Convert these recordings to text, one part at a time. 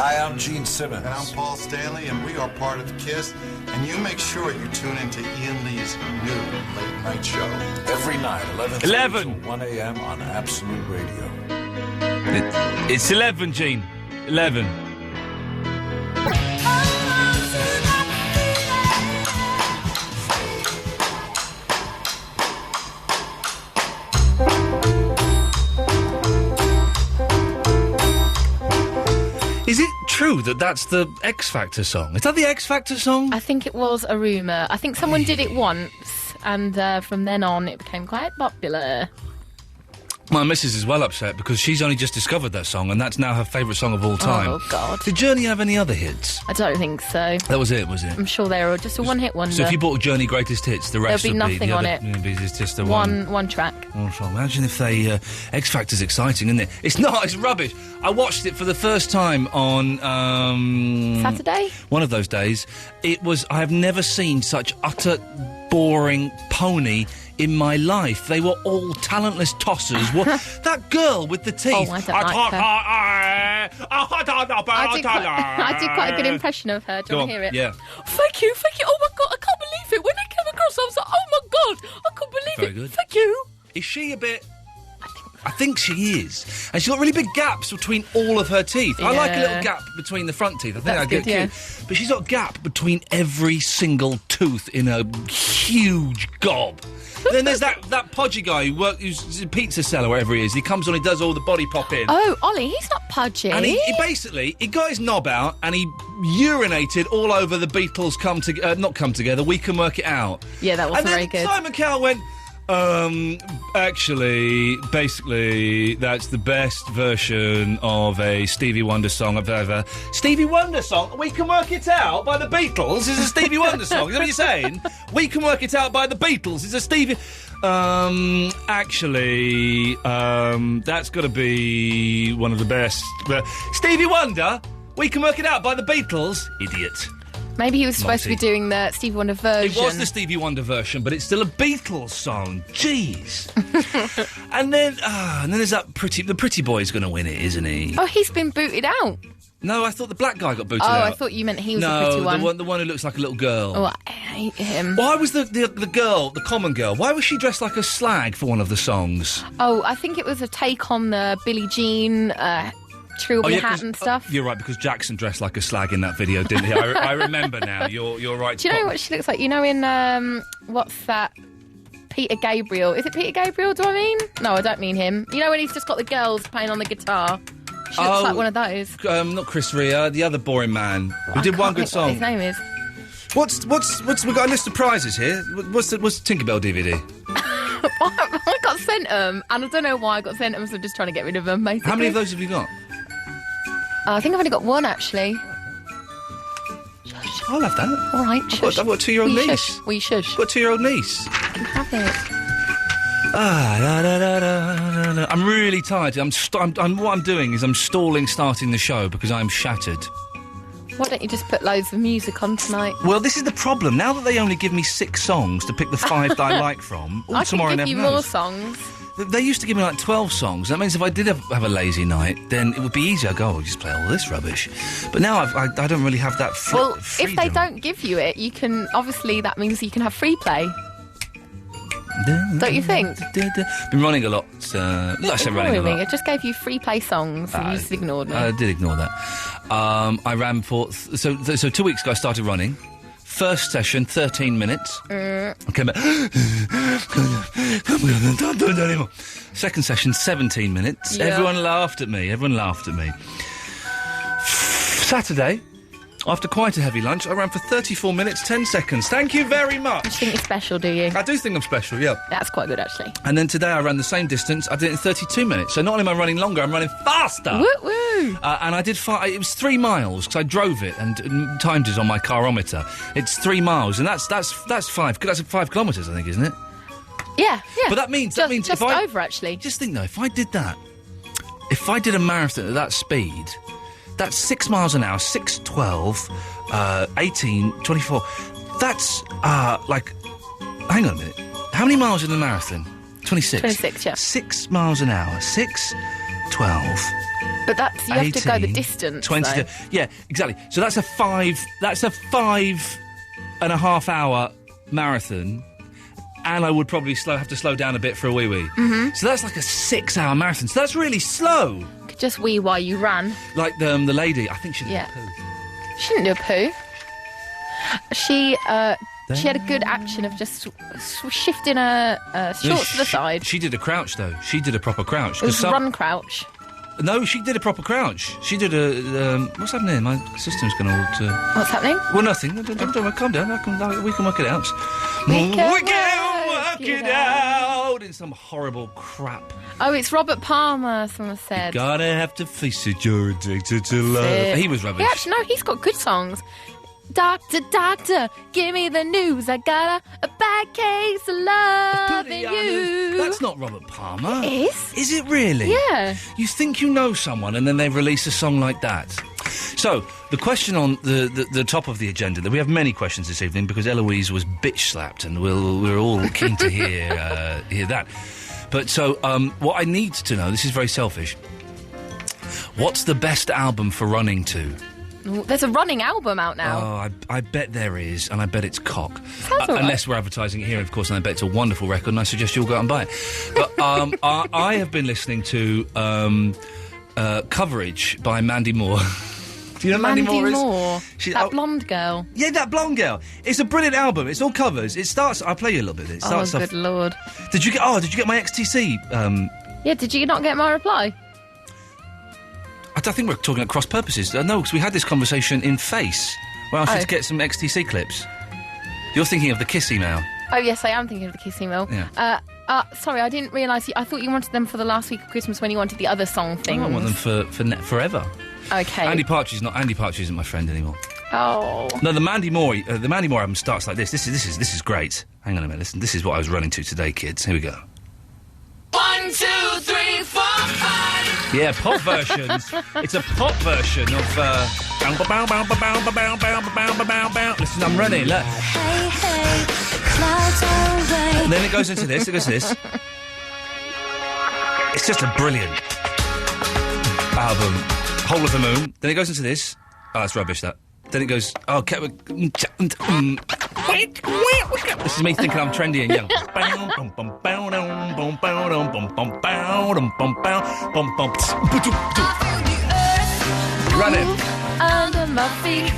Hi, I'm Gene Simmons. And I'm Paul Stanley, and we are part of KISS. And you make sure you tune into Iain Lee's new late night show. Every night, 11 to 1 a.m. on Absolute Radio. It's 11, Gene. 11. Is it true that that's the X Factor song? Is that the X Factor song? I think it was a rumour. I think someone did it once, and from then on it became quite popular. My missus is well upset because she's only just discovered that song, and that's now her favourite song of all time. Oh, God. Did Journey have any other hits? I don't think so. That was it, was it? I'm sure they were just a one-hit wonder. So if you bought Journey Greatest Hits, the rest There'll be would nothing the on other, it. It's just a one track. Also, imagine if they... X Factor's exciting, isn't it? It's not, it's rubbish. I watched it for the first time on... Saturday? One of those days. It was... I have never seen such utter boring pony in my life. They were all talentless tossers. That girl with the teeth. Oh, I don't like her. I did quite a good impression of her. Do you want to hear it? Yeah. Thank you. Oh my God, I can't believe it. When I came across, I was like, oh my God, I can't believe Very it. good. Thank you. Is she a bit... I think she is. And she's got really big gaps between all of her teeth. I like a little gap between the front teeth. I think That's get good, cute. But she's got a gap between every single tooth in a huge gob. Then there's that podgy guy who's a pizza seller, wherever he is. He comes on, he does all the body pop in. Oh, Ollie, he's not pudgy. And he basically got his knob out and he urinated all over the Beatles not come together, We Can Work It Out. Yeah, that wasn't very good. And then Simon Cowell went... actually, basically, that's the best version of a Stevie Wonder song I've ever... Stevie Wonder song? We Can Work It Out by the Beatles is a Stevie Wonder song. Is that what you're saying? We Can Work It Out by the Beatles is a Stevie... actually, that's got to be one of the best... Stevie Wonder? We Can Work It Out by the Beatles? Idiot. Maybe he was supposed to be doing the Stevie Wonder version. It was the Stevie Wonder version, but it's still a Beatles song. Jeez. and then there's that the pretty boy's going to win it, isn't he? Oh, he's been booted out. No, I thought the black guy got booted out. Oh, I thought you meant he was the pretty one. No, the one who looks like a little girl. Oh, I hate him. Why was the girl, the common girl, why was she dressed like a slag for one of the songs? Oh, I think it was a take on the Billie Jean... Trilby hat and stuff. You're right, because Jackson dressed like a slag in that video, didn't he? I remember now. You're right. Do you know what she looks like? You know in, what's that? Peter Gabriel. Is it Peter Gabriel, do I mean? No, I don't mean him. You know when he's just got the girls playing on the guitar? She looks like one of those. Not Chris Rea, the other boring man who did one good song. What his name is. What's we've got a list of prizes here. What's the Tinkerbell DVD? I got sent them, and I don't know why I got sent them, so I'm just trying to get rid of them, basically. How many of those have you got? I think I've only got one, actually. I'll have that. All right, I've got a 2-year-old niece. We should. I've got a 2-year-old niece. You can have it. I'm really tired. What I'm doing is I'm stalling starting the show because I'm shattered. Why don't you just put loads of music on tonight? Well, this is the problem. Now that they only give me 6 songs to pick the 5 that I like from, I can give you more songs. They used to give me like 12 songs. That means if I did have a lazy night, then it would be easier. I go, I'll just play all this rubbish. But now I don't really have that freedom. If they don't give you it, you can... Obviously, that means you can have free play. Don't you think? Been running a lot. I said running a lot. I just gave you free play songs and you just ignored me. I did ignore that. I ran for... So 2 weeks ago I started running. First session, 13 minutes. I came back. Don't do it anymore. Second session, 17 minutes. Yeah. Everyone laughed at me. Saturday, after quite a heavy lunch, I ran for 34 minutes, 10 seconds. Thank you very much. You think you're special, do you? I do think I'm special, yeah. That's quite good, actually. And then today I ran the same distance. I did it in 32 minutes. So not only am I running longer, I'm running faster. Woo-woo! And I did it was 3 miles, because I drove it and timed it on my carometer. It's 3 miles, and that's 5 kilometres, I think, isn't it? Yeah. But that means just if I... over, actually. Just think, though, if I did a marathon at that speed... That's 6 miles an hour, 6, 12, 18, 24. That's, hang on a minute. How many miles in the marathon? 26. 26, yeah. 6 miles an hour, 6, 12, But that's you 18, have to go the distance. 20. Though. Yeah, exactly. So that's a 5.5 hour marathon. And I would probably have to slow down a bit for a wee-wee. Mm-hmm. So that's like a 6-hour marathon. So that's really slow. Could just wee while you ran. Like the lady, I think she did a poo. She didn't do a poo. She had a good action of just shifting her shorts to the side. She did a crouch, though. She did a proper crouch. It was run crouch. No, she did a proper crouch. She did a... what's happening? My system's going to... What's happening? Well, nothing. Don't calm down. We can work it out. We can work it out in some horrible crap. Oh, it's Robert Palmer, someone said. You're gonna have to face it, you're addicted to love. He was rubbish. Yeah, actually, no, he's got good songs. Doctor, doctor, give me the news. I got a bad case of loving you. That's not Robert Palmer. It is. Is it really? Yeah. You think you know someone and then they release a song like that. So, the question on the top of the agenda, we have many questions this evening because Eloise was bitch-slapped and we're all keen to hear that. But so, what I need to know, this is very selfish, what's the best album for running to? There's a running album out now. Oh, I bet there is, and I bet it's cock. Sounds all right. Unless we're advertising it here, of course, and I bet it's a wonderful record, and I suggest you all go out and buy it. But I have been listening to Coverage by Mandy Moore. Do you know Mandy Moore is? That blonde girl. Yeah, that blonde girl. It's a brilliant album. It's all covers. It starts... I'll play you a little bit of it. It starts good Lord. Did you get my XTC? Yeah, did you not get my reply? I think we're talking at cross purposes. No, because we had this conversation in Face, where I asked you to get some XTC clips. You're thinking of the Kiss email. Oh, yes, I am thinking of the Kiss email. Yeah. Sorry, I didn't realise... I thought you wanted them for the last week of Christmas when you wanted the other song things. I want them for forever. Okay. Andy Partridge isn't my friend anymore. Oh. No, the Mandy Moore album starts like this. This is great. Hang on a minute. Listen, this is what I was running to today, kids. Here we go. 1, 2, 3, 4, 5. Yeah, pop versions. It's a pop version of. Listen, I'm running. Look. Hey, hey, clouds are rain. And then it goes into this. It's just a brilliant album. Whole of the Moon. Then it goes into this. Oh, that's rubbish, that. Then it goes... Oh, this is me thinking I'm trendy and young. Running. Under my feet.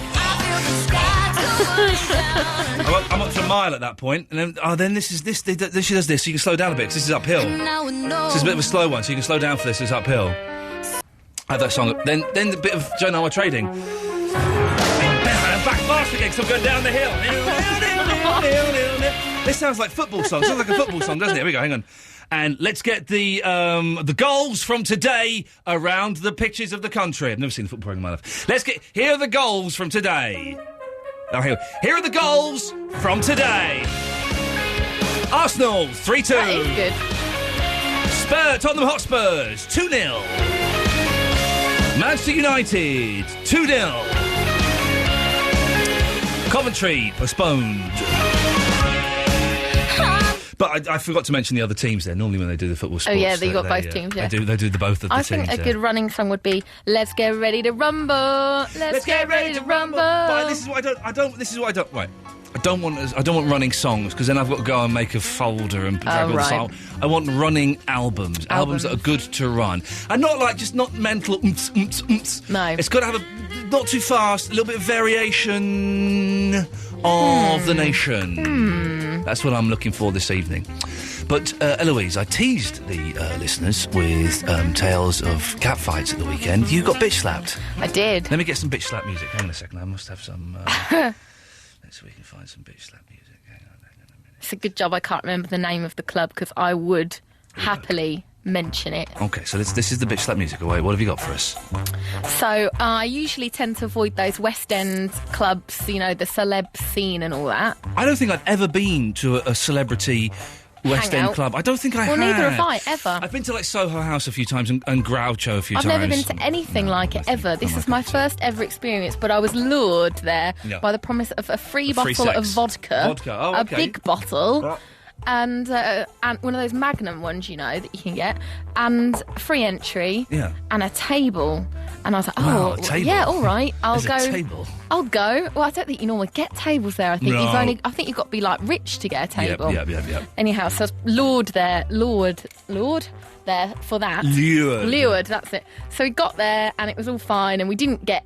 I'm up to a mile at that point, and then she does this, so you can slow down a bit, because this is uphill. This is a bit of a slow one, so you can slow down for this, it's uphill. I have that song. Then a bit of Joe Noah Trading. And I'm back fast again, because I'm going down the hill. This sounds like football song. Sounds like a football song, doesn't it? Here we go, hang on. And let's get the goals from today around the pitches of the country. I've never seen a football program in my life. Here are the goals from today. Oh, here are the goals from today. Arsenal, 3-2. That is good. Tottenham Hotspurs, 2-0. Manchester United, 2-0. Coventry, postponed. But I forgot to mention the other teams there. Normally when they do the football sports... Oh, yeah, you got both teams, yeah. They do the both of the teams. I think a good running song would be, Let's Get Ready to Rumble, Let's Get Ready to Rumble. But this is what I don't... Right. I don't want running songs, because then I've got to go and make a folder and drag all the song. I want running albums that are good to run. And not mental umts. No. It's got to have not too fast, a little bit of variation of the nation. That's what I'm looking for this evening. But, Eloise, I teased the listeners with tales of cat fights at the weekend. You got bitch slapped. I did. Let me get some bitch slap music. Hang on a second, I must have some... Let's see if we can find some bitch slap music. Hang on a minute. It's a good job I can't remember the name of the club, because I would happily mention it. Okay, so this is the bitch slap music. Wait, what have you got for us? So I usually tend to avoid those West End clubs, the celeb scene and all that. I don't think I've ever been to a celebrity West End club. I don't think I have. Well, neither have I, ever. I've been to, Soho House a few times and Groucho a few times. I've never been to anything like it, ever. This is my first ever experience, but I was lured there by the promise of a free bottle of vodka. Oh, okay. A big bottle. and one of those Magnum ones, that you can get, and free entry, and a table. And I was like, Wow, a table? yeah, all right, I'll There's go. a table? I'll go. Well, I don't think you normally get tables there. I think No. I think you've got to be like rich to get a table. Yep. Anyhow, so I was lured there for that. Lured, that's it. So we got there and it was all fine, and we didn't get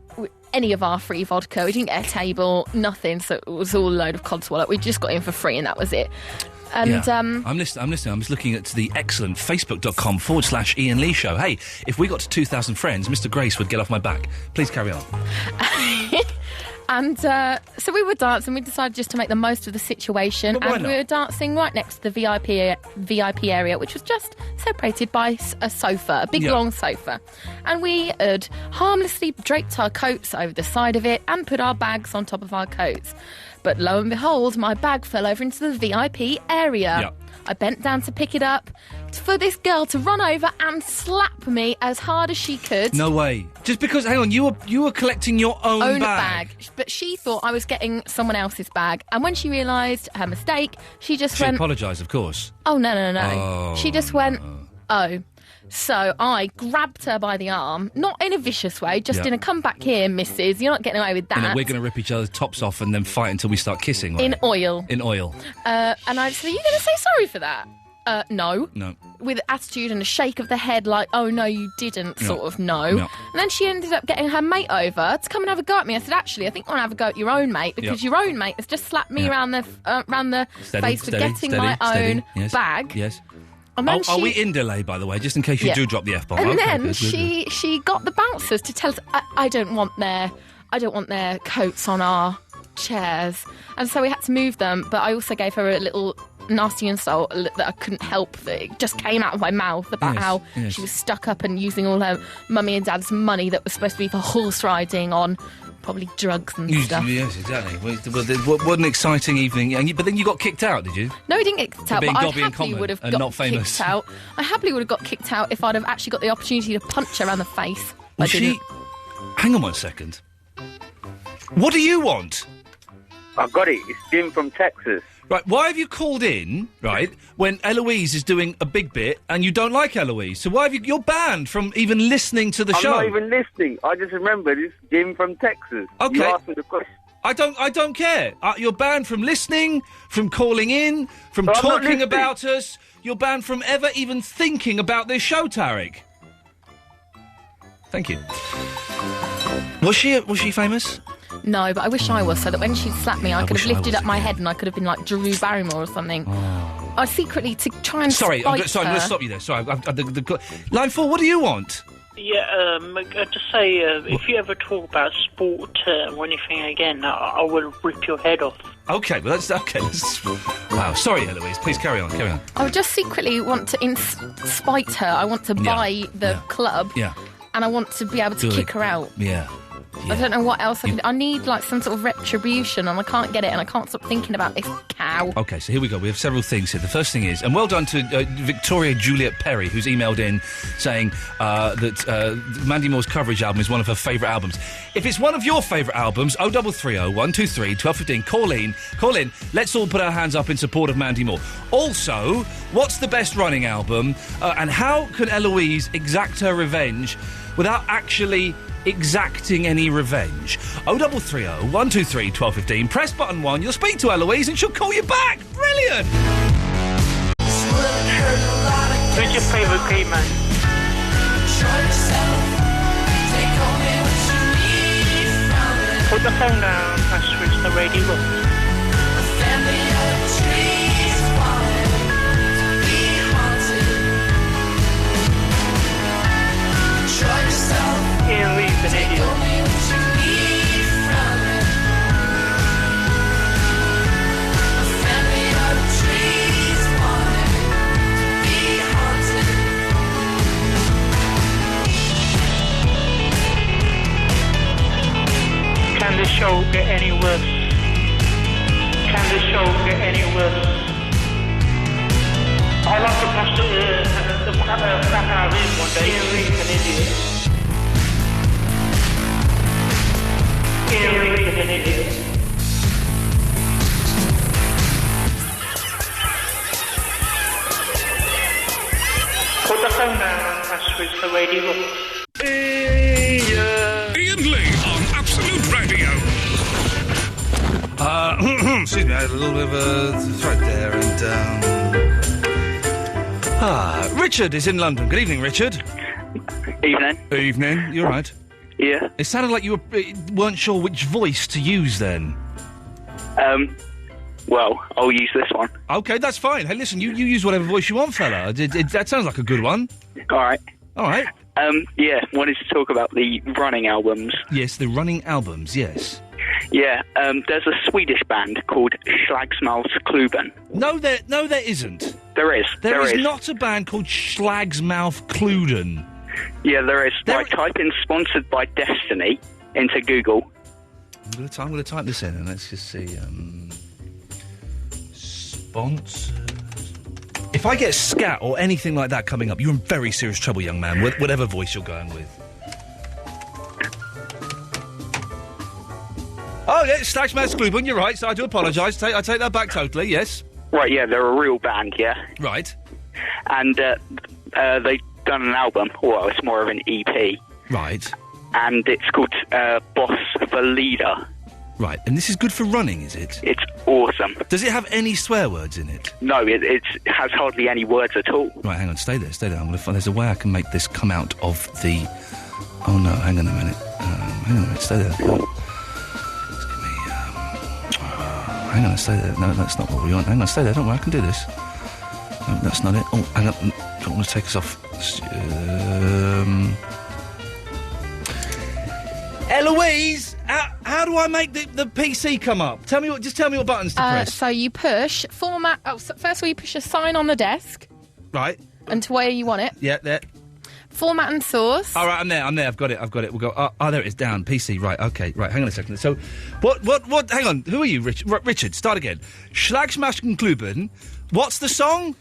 any of our free vodka. We didn't get a table, nothing. So it was all a load of codswallop. We just got in for free, and that was it. And I'm listening. I'm just looking at the excellent facebook.com/Iain Lee Show. Hey, if we got to 2,000 friends, Mr. Grace would get off my back. Please carry on. And so we were dancing. We decided just to make the most of the situation. But why and not? we were dancing right next to the VIP area, which was just separated by a sofa, a big long sofa. And we had harmlessly draped our coats over the side of it and put our bags on top of our coats. But lo and behold, my bag fell over into the VIP area. Yep. I bent down to pick it up for this girl to run over and slap me as hard as she could. No way. Just because, hang on, you were collecting your own bag. But she thought I was getting someone else's bag. And when she realised her mistake, she just She went... apologised, of course. Oh, no. Oh. She just went, oh. So I grabbed her by the arm, not in a vicious way, just in a come back here, missus. You're not getting away with that. And then we're going to rip each other's tops off and then fight until we start kissing. In oil. In oil. And I said, are you going to say sorry for that? No. No. With attitude and a shake of the head like, oh, no, you didn't, sort of, no. And then she ended up getting her mate over to come and have a go at me. I said, actually, I think I want to have a go at your own mate, because your own mate has just slapped me around the face for getting my own bag. Yes. And then are we in delay, by the way, just in case you do drop the F-bomb? And Okay, then good. she got the bouncers to tell us, I don't want their coats on our chairs. And so we had to move them, but I also gave her a little nasty insult that I couldn't help, that it just came out of my mouth about how she was stuck up and using all her mummy and dad's money that was supposed to be for horse riding on probably drugs and stuff. Yes, exactly. What an exciting evening. But then you got kicked out, did you? No, we didn't get kicked out, being but I Dobby and happily Common would have and got not famous. kicked out. I happily would have got kicked out if I'd have actually got the opportunity to punch her around the face. Well, I didn't. Hang on 1 second. What do you want? I've got it. It's Jim from Texas. Right, why have you called in, right, when Eloise is doing a big bit and you don't like Eloise? So why have you're banned from even listening to the show? I'm not even listening. I just remembered it's Jim from Texas. Okay. You asked me the question. I don't care. You're banned from listening, from calling in, from But I'm not talking listening. about us. You're banned from ever even thinking about this show, Tarek. Thank you. Was she famous? No, but I wish I was, so that when she slapped me, I could have wish I lifted was, up my yeah. head and I could have been like Drew Barrymore or something. I secretly, to try and Sorry, I'm spite going to her. stop you there. Sorry. Line 4, what do you want? Yeah, just say, if you ever talk about sport or anything again, I will rip your head off. Okay, well, that's... Okay. Wow, sorry, Eloise. Please carry on. I would just secretly want to spite her. I want to buy the club. Yeah. And I want to be able to kick her out. Yeah. I don't know what else I can do. I need like some sort of retribution, and I can't get it, and I can't stop thinking about this cow. Okay, so here we go. We have several things here. The first thing is, and well done to Victoria Juliet Perry, who's emailed in saying that Mandy Moore's Coverage album is one of her favourite albums. If it's one of your favourite albums, 0330 123 1215, call in. Let's all put our hands up in support of Mandy Moore. Also, what's the best running album, and how can Eloise exact her revenge without actually exacting any revenge? 0330 123 1215. Press button 1. You'll speak to Eloise and she'll call you back. Brilliant. Who's your favourite gay man? Put the phone down and switch the radio up. Iain Lee's an idiot. Can this show get any worse? Can this show get any worse? I'll have to pass the crap out of him one day. Iain Lee's an idiot. Iain Lee's an idiot. Radio. Iain Lee on Absolute Radio. Excuse me, I had a little bit of a throat there, and Richard is in London. Good evening, Richard. Evening. Evening. You all right? Yeah. It sounded like you weren't sure which voice to use then. Well, I'll use this one. Okay, that's fine. Hey, listen, you use whatever voice you want, fella. That sounds like a good one. All right. All right. Yeah, wanted to talk about the running albums. Yes, the running albums, yes. Yeah, there's a Swedish band called Slagsmalsklubben. No, there isn't. There is. There is not a band called Slagsmalsklubben. Yeah, there is. Right, type in "sponsored by Destiny" into Google. I'm going to type this in and let's just see. Sponsored. If I get scat or anything like that coming up, you're in very serious trouble, young man. Whatever voice you're going with. Oh, yeah, Slagsmalsklubben, you're right, so I do apologise. I take that back totally, yes. Right, yeah, they're a real band, yeah. Right. And they've done an album, well, it's more of an EP. Right. And it's called Boss for Leader. Right, and this is good for running, is it? It's awesome. Does it have any swear words in it? No, it has hardly any words at all. Right, hang on, stay there. I'm going to find... There's a way I can make this come out of the... Oh, no, hang on a minute. Stay there. Hang on, stay there. No, that's not what we want. Hang on, stay there. Don't worry, I can do this. No, that's not it. Oh, hang on. Don't want to take us off. Eloise, how do I make the PC come up? Just tell me what buttons to press. So you push format. First of all, you push a sign on the desk. Right. And to where you want it. Yeah, there. Format and source. All right, I'm there. I've got it. We'll go. Oh, there it is. Down. PC. Right. Okay. Right. Hang on a second. So, what? Hang on. Who are you, Richard? Start again. Slagsmalsklubben. What's the song?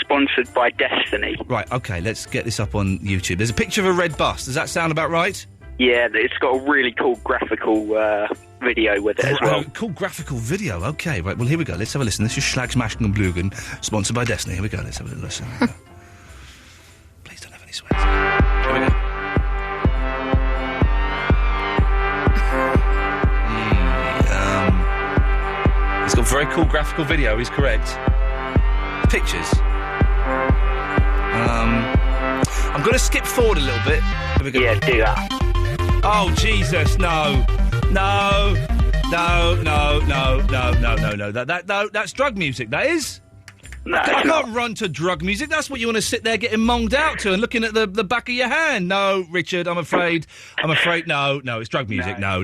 Sponsored by Destiny. Right. Okay. Let's get this up on YouTube. There's a picture of a red bus. Does that sound about right? Yeah, it's got a really cool graphical video with it as well. Cool graphical video. Okay. Right. Well, here we go. Let's have a listen. This is Slagsmalsklubben, sponsored by Destiny. Here we go. Let's have a listen. Please don't have any sweats. Here we go. It's got a very cool graphical video. He's correct. Pictures. I'm going to skip forward a little bit. Here we go. Yeah, do that. Oh, Jesus, no. No. That's drug music, that is. No, I can't run to drug music. That's what you want to sit there getting monged out to and looking at the back of your hand. No, Richard, I'm afraid. No, it's drug music. No.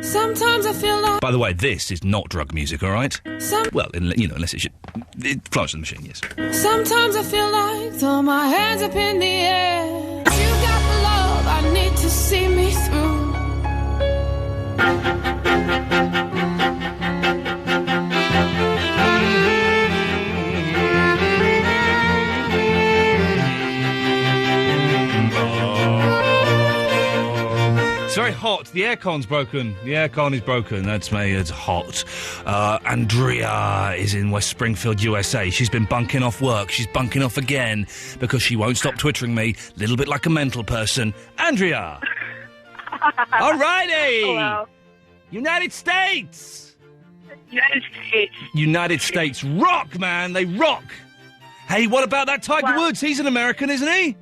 Sometimes I feel like... By the way, this is not drug music, all right? Well, unless it Florence and the Machine, yes. Sometimes I feel like throw my hands up in the air. You got the love I need to see me through. It's very hot. The aircon's broken. The aircon is broken. That's me. It's hot. Andrea is in West Springfield, USA. She's been bunking off work. She's bunking off again because she won't stop twittering me. A little bit like a mental person. Andrea! All righty! Hello. United States! United States rock, man. They rock. Hey, what about that Tiger Woods? He's an American, isn't he?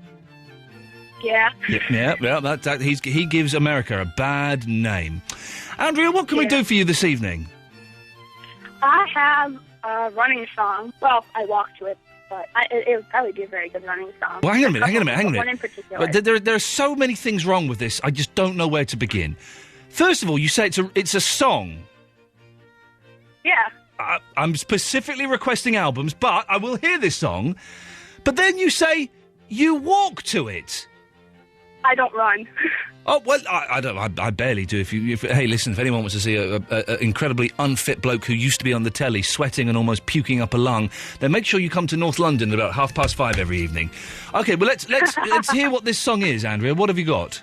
Yeah. Yeah, he gives America a bad name. Andrea, what can we do for you this evening? I have a running song. Well, I walk to it, but it would probably be a very good running song. Well, hang on a minute. One in particular. But there are so many things wrong with this, I just don't know where to begin. First of all, you say it's a song. Yeah. I'm specifically requesting albums, but I will hear this song. But then you say you walk to it. I don't run. Oh, well, I don't. I barely do. Hey, listen, if anyone wants to see an incredibly unfit bloke who used to be on the telly, sweating and almost puking up a lung, then make sure you come to North London at about 5:30 every evening. Okay, well, let's hear what this song is, Andrea. What have you got?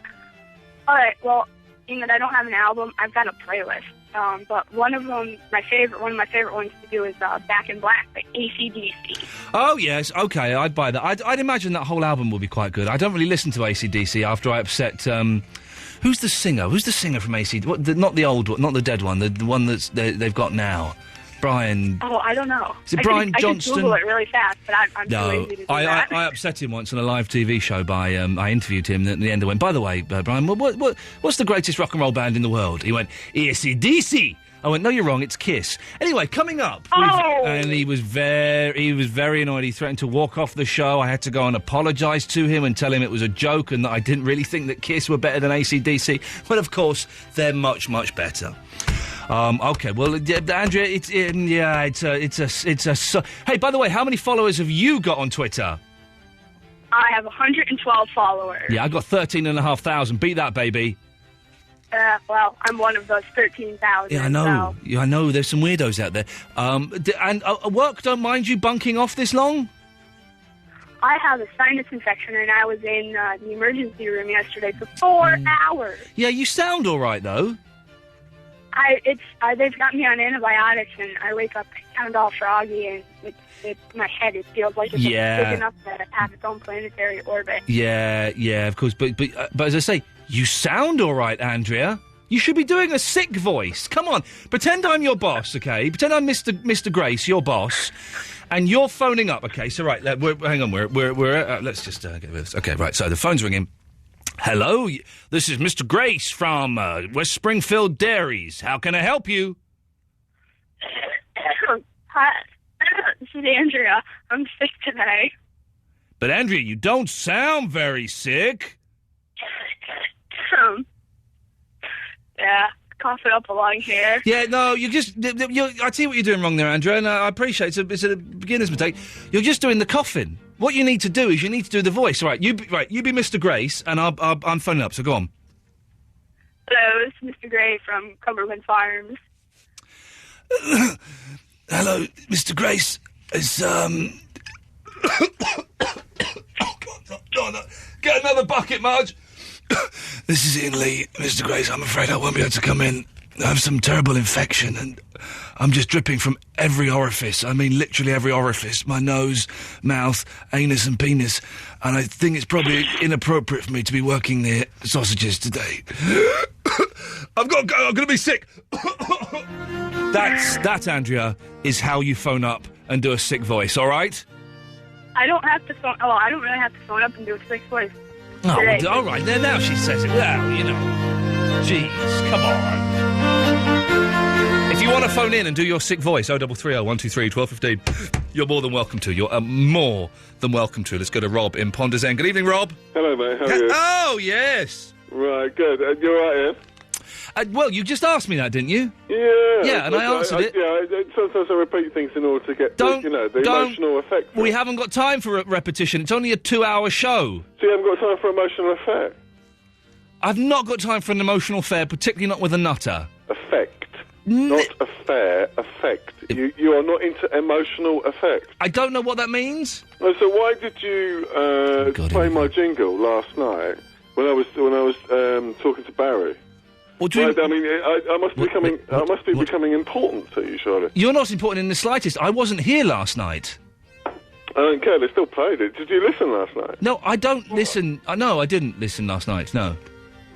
All right, well, England, I don't have an album. I've got a playlist. but one of my favorite ones to do is Back in Black by AC/DC. Oh, yes, OK, I'd buy that. I'd imagine that whole album will be quite good. I don't really listen to AC/DC after I upset... Who's the singer? Who's the singer from AC? Not the old one, not the dead one, the one they've got now. Brian... Oh, I don't know. Is it Brian Johnston? I can Google it really fast, but I'm too lazy to do that. I upset him once on a live TV show by... I interviewed him, and at the end I went, by the way, Brian, what's the greatest rock and roll band in the world? He went, AC/DC. I went, no, you're wrong, it's Kiss. Anyway, coming up... And he was very annoyed. He threatened to walk off the show. I had to go and apologise to him and tell him it was a joke and that I didn't really think that Kiss were better than AC/DC. But, of course, they're much, much better. OK, well, Andrea, Hey, by the way, how many followers have you got on Twitter? I have 112 followers. Yeah, I got 13,500. Beat that, baby. Well, I'm one of those 13,000. Yeah, I know. So. Yeah, I know. There's some weirdos out there. And work don't mind you bunking off this long? I have a sinus infection, and I was in the emergency room yesterday for 4 hours. Yeah, you sound all right, though. They've got me on antibiotics, and I wake up, I sound all froggy, and my head, it feels like it's big enough to have its own planetary orbit. Yeah, of course. But as I say, you sound all right, Andrea. You should be doing a sick voice. Come on, pretend I'm your boss, okay? Pretend I'm Mr. Grace, your boss, and you're phoning up, okay? So right, hang on, we're let's just get with this. Okay, right. So the phone's ringing. Hello, this is Mr. Grace from West Springfield Dairies. How can I help you? Hi, this is Andrea. I'm sick today. But Andrea, you don't sound very sick. Yeah, coughing up along here. Yeah, no, I tell you what you're doing wrong there, Andrea, and I appreciate it. It's a beginner's mistake. You're just doing the coughing. What you need to do is you need to do the voice. Right, you be Mr. Grace, and I'm phoning up, so go on. Hello, this is Mr. Gray from Cumberland Farms. Hello, Mr. Grace. It's, Oh, God, no. Get another bucket, Marge. This is Iain Lee, Mr. Grace. I'm afraid I won't be able to come in. I have some terrible infection, and I'm just dripping from every orifice. I mean, literally every orifice. My nose, mouth, anus and penis. And I think it's probably inappropriate for me to be working near sausages today. I've got to go. I'm going to be sick. That, Andrea, is how you phone up and do a sick voice, all right? I don't really have to phone up and do a sick voice. Oh, well, all right. There, now she says it. Well, you know. Jeez, come on. If you want to phone in and do your sick voice, 0330 123 1215, you're more than welcome to. You're more than welcome to. Let's go to Rob in Ponders End. Good evening, Rob. Hello, mate. How are you? Oh, yes. Right, good. You're right, Ian? Well, you just asked me that, didn't you? Yeah. Yeah, and I answered it. Sometimes I repeat things in order to get the emotional effect. We haven't got time for repetition. It's only a 2-hour show. So you haven't got time for emotional effect? I've not got time for an emotional affair, particularly not with a nutter. Effect. Not affair, effect. You are not into emotional effect. I don't know what that means. No, so why did you play my jingle last night when I was talking to Barry? What do you... I mean, I must be becoming important to you, surely. You're not important in the slightest. I wasn't here last night. I don't care. They still played it. Did you listen last night? No, I don't listen. No, I didn't listen last night. No.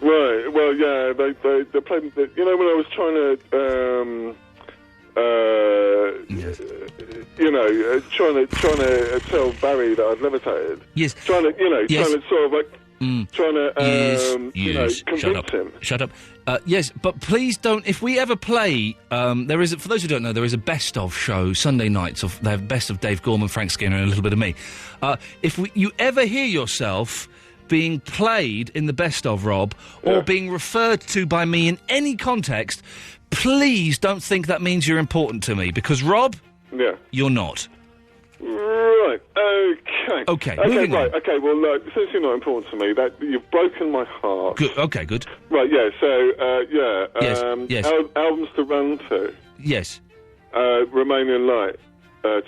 Right. Well, yeah. They played. You know, when I was trying to, trying to tell Barry that I'd levitated. Yes. Trying to sort of like. Trying to, convince him. Shut up. Yes, but please don't. If we ever play, there is. For those who don't know, there is a best of show Sunday nights. They have best of Dave Gorman, Frank Skinner, and a little bit of me. If you ever hear yourself being played in the best of, Rob, or being referred to by me in any context, please don't think that means you're important to me, because Rob, you're not. Right. Okay. Okay. Moving on. Okay. Well, look, since you're not important to me, that you've broken my heart. Good. Okay. Good. Right. Yeah. So. Yes. Albums to run to. Yes. Remain in Light.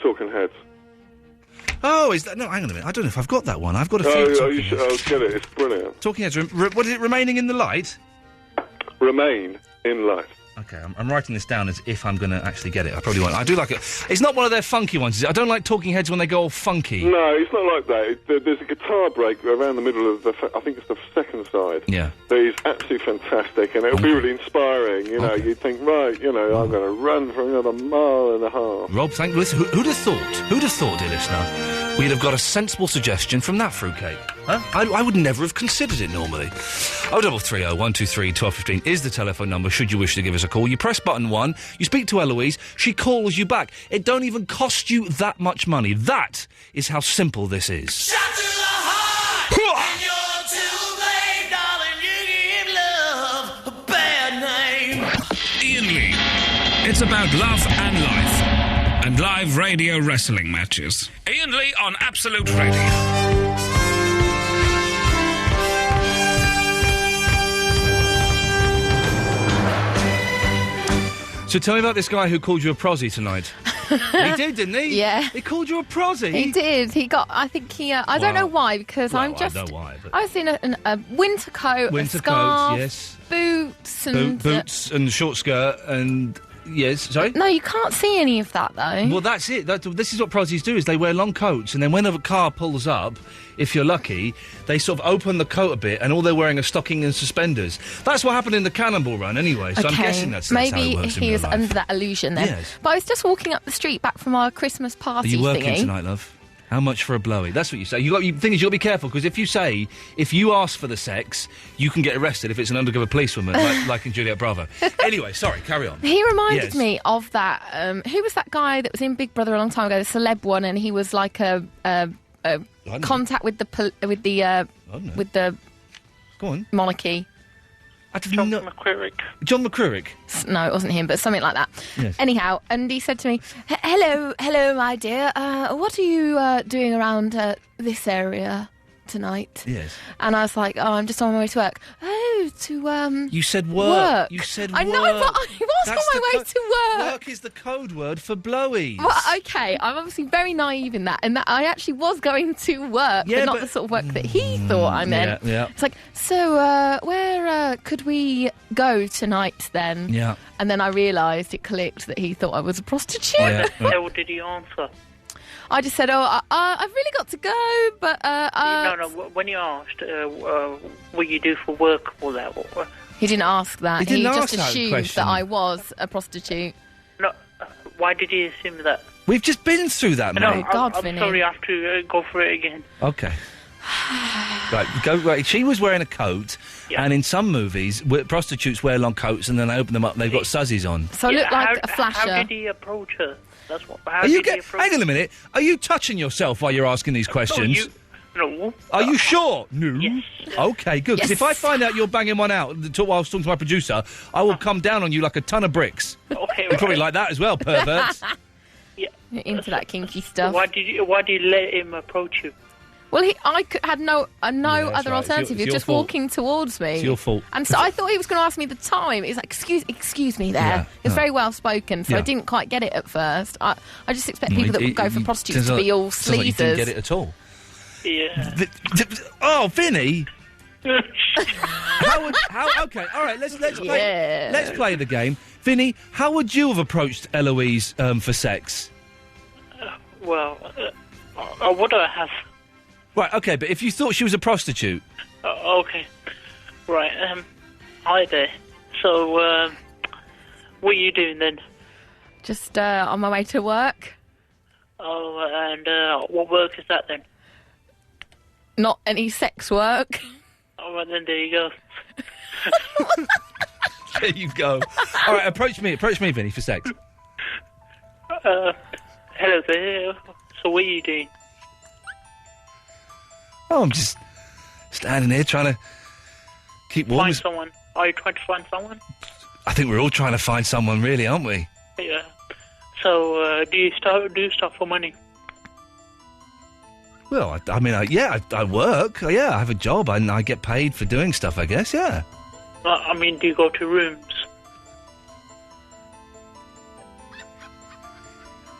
Talking Heads. Oh, is that... No, hang on a minute. I don't know if I've got that one. I've got a few Talking Heads. Oh, get it. It's brilliant. Talking Heads. What is it? Remaining in the Light? Remain in Light. Okay, I'm writing this down as if I'm going to actually get it. I probably won't. I do like it. It's not one of their funky ones, is it? I don't like Talking Heads when they go all funky. No, it's not like that. There's a guitar break around the middle of I think it's the second side. Yeah. That is absolutely fantastic, and it'll be really inspiring. You know, you'd think, right, I'm going to run for another mile and a half. Rob, listen, who'd have thought? Who'd have thought, dear listener, we'd have got a sensible suggestion from that fruitcake? Huh? I would never have considered it normally. 0330 123 1215 is the telephone number should you wish to give us a call. You press button 1, you speak to Eloise, she calls you back. It don't even cost you that much money. That is how simple this is. Shot to the heart, and you're too late, darling, you give love a bad name. Iain Lee. It's about love and life. And live radio wrestling matches. Iain Lee on Absolute Radio. So tell me about this guy who called you a prosy tonight. He did, didn't he? Yeah. He called you a prosy? He did. He got, I think he, I don't know why, because I know why, but... I was in a winter coat, a scarf, coat, yes. boots and... Boots and short skirt and... Yes, sorry? No, you can't see any of that, though. Well, that's it. This is what prosies do, is they wear long coats, and then when a car pulls up, if you're lucky, they sort of open the coat a bit, and all they're wearing are stocking and suspenders. That's what happened in the Cannonball Run, anyway, so I'm guessing that's how it maybe works in he real was life. under that illusion then. Yes. But I was just walking up the street back from our Christmas party Are you working thingy. tonight, love? How much for a blowy? That's what you say. The thing is, you've got to be careful, because if you ask for the sex, you can get arrested if it's an undercover policewoman, like in Juliet Bravo. Anyway, sorry, carry on. He reminded me of that. Who was that guy that was in Big Brother a long time ago, the celeb one, and he was like a contact with the Go on. monarchy. John McCririck. John McCririck? No, it wasn't him, but something like that. Yes. Anyhow, and he said to me, hello, my dear. What are you doing around this area tonight? Yes. And I was like, I'm just on my way to work. Oh, to, You said work. You said work. I know, but I was on my way to work. Work is the code word for blowies. Well, okay, I'm obviously very naive in that, and that I actually was going to work, but not the sort of work that he thought I meant. Yeah. It's like, so where could we go tonight then? Yeah. And then I realised it clicked that he thought I was a prostitute. How did he answer? I just said, I've really got to go, but... No, when you asked, what you do for work or that... He didn't ask that. He didn't just ask that assumed question. that I was a prostitute. No, why did he assume that? We've just been through that, mate. No, I'm Vinny. sorry, I have to go for it again. Okay. Right, she was wearing a coat, and in some movies, prostitutes wear long coats, and then they open them up, and they've got suzzies on. So I look like a flasher. How did he approach her? That's what. Hang on a minute. Are you touching yourself while you're asking these questions? No. Are you sure? No. Yes. Okay, good. Because if I find out you're banging one out while I was talking to my producer, I will come down on you like a ton of bricks. Okay. You're probably like that as well, perverts. Yeah. You're into that kinky stuff. Why did you let him approach you? Well, I had no other right. alternative. He was just walking towards me. It's your fault. And so I thought he was going to ask me the time. He's like, excuse me there. Yeah, It was very well spoken, so I didn't quite get it at first. I just expect people that would go for prostitutes to be all sleazers. You didn't get it at all. Yeah. Oh, Vinny! Okay, all right, let's play the game. Vinny, how would you have approached Eloise for sex? Well, what do I have? Right, okay, but if you thought she was a prostitute... Okay. Right, hi there. So, what are you doing then? Just on my way to work. Oh, and what work is that then? Not any sex work. Oh, well, then there you go. There you go. All right, approach me, Vinny, for sex. Hello there. So what are you doing? Oh, I'm just standing here trying to keep warm. Find someone. Are you trying to find someone? I think we're all trying to find someone, really, aren't we? Yeah. So, do you do stuff for money? Well, I work. Yeah, I have a job and I get paid for doing stuff, I guess, yeah. I mean, do you go to rooms?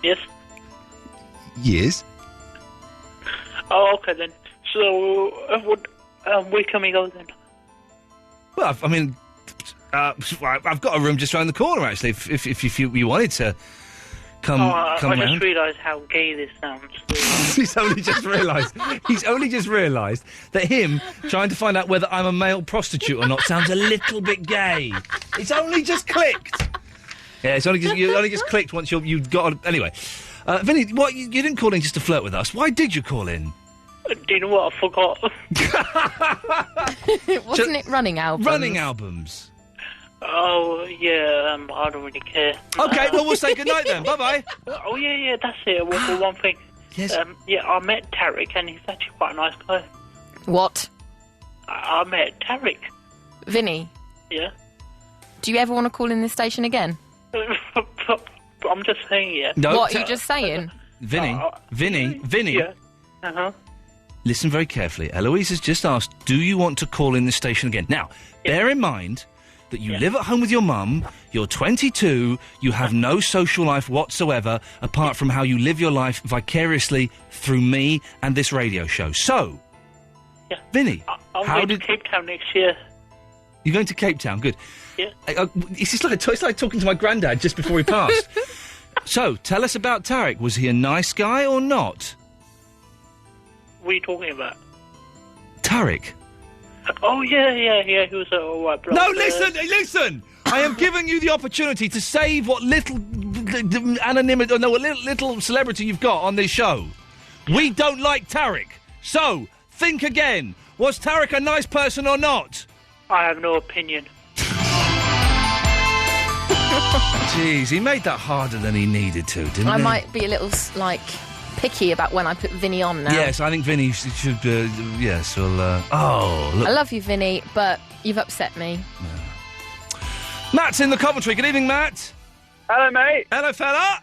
Yes? Yes. Oh, okay then. So, where can we go then? Well, I mean, I've got a room just round the corner, actually, if you wanted to come I round. just realised how gay this sounds. He's only just realised that him trying to find out whether I'm a male prostitute or not sounds a little bit gay. It's only just clicked. Yeah, you only just clicked once you got... Anyway, Vinny, what, you didn't call in just to flirt with us. Why did you call in? Do you know what? I forgot. Wasn't it running albums? Running albums. Oh, yeah, I don't really care. OK, well, we'll say goodnight then. Bye-bye. Oh, yeah, that's it. One thing. Yes. I met Tarek, and he's actually quite a nice guy. What? I met Tarek. Vinny? Yeah? Do you ever want to call in this station again? I'm just saying, yeah. No, what are you just saying? Vinny? Yeah. Uh-huh. Listen very carefully. Eloise has just asked, do you want to call in this station again? Now, bear in mind that you live at home with your mum, you're 22, you have no social life whatsoever, apart from how you live your life vicariously through me and this radio show. So, Vinny, I'm going to Cape Town next year. You're going to Cape Town, good. Yeah. It's like talking to my granddad just before he passed. So, tell us about Tarek. Was he a nice guy or not? What are you talking about? Tarek. Oh, yeah, he was a white bloke. No, listen! I am giving you the opportunity to save what little anonymity, what little celebrity you've got on this show. We don't like Tarek. So, think again. Was Tarek a nice person or not? I have no opinion. Jeez, he made that harder than he needed to, didn't he? I might be a little, picky about when I put Vinny on now. Yes, I think Vinny should, yes, well, oh, look. I love you, Vinny, but you've upset me. Matt's in the Coventry. Good evening, Matt. Hello, mate. Hello, fella.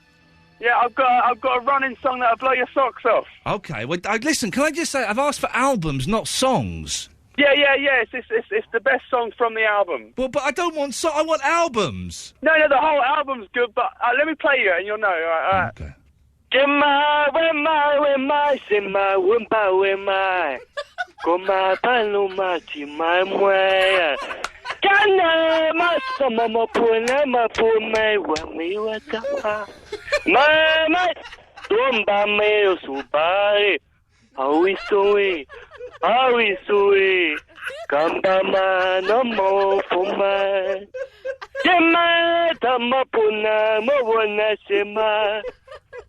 Yeah, I've got a running song that'll blow your socks off. Okay, well, listen, can I just say, I've asked for albums, not songs. Yeah, it's the best song from the album. Well, but I don't want I want albums. No, the whole album's good, but let me play you and you'll know, all right? Okay.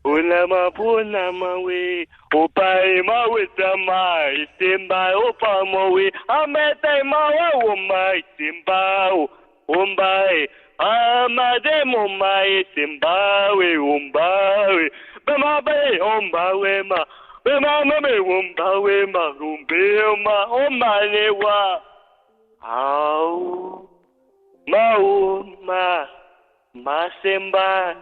Unama we opai ma witama isimba opamo we amete ma uma isimba umbai amade muma isimba we umbai bema be umbai ma bema me umbai ma umbe ma omane wa au ma masemba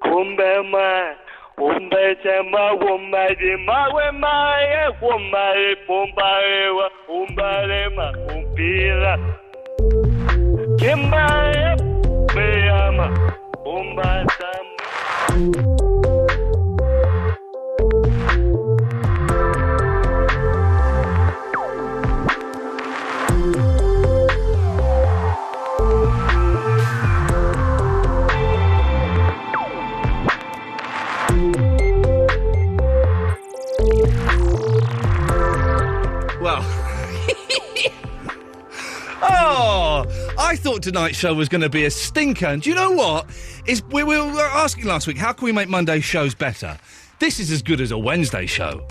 kumbema Umbetema umbadima wemaye umbare pumbarewa umbarema umpira Kimaye meyama umbatama Well, oh, I thought tonight's show was going to be a stinker. And do you know what? We were asking last week, how can we make Monday's shows better? This is as good as a Wednesday show.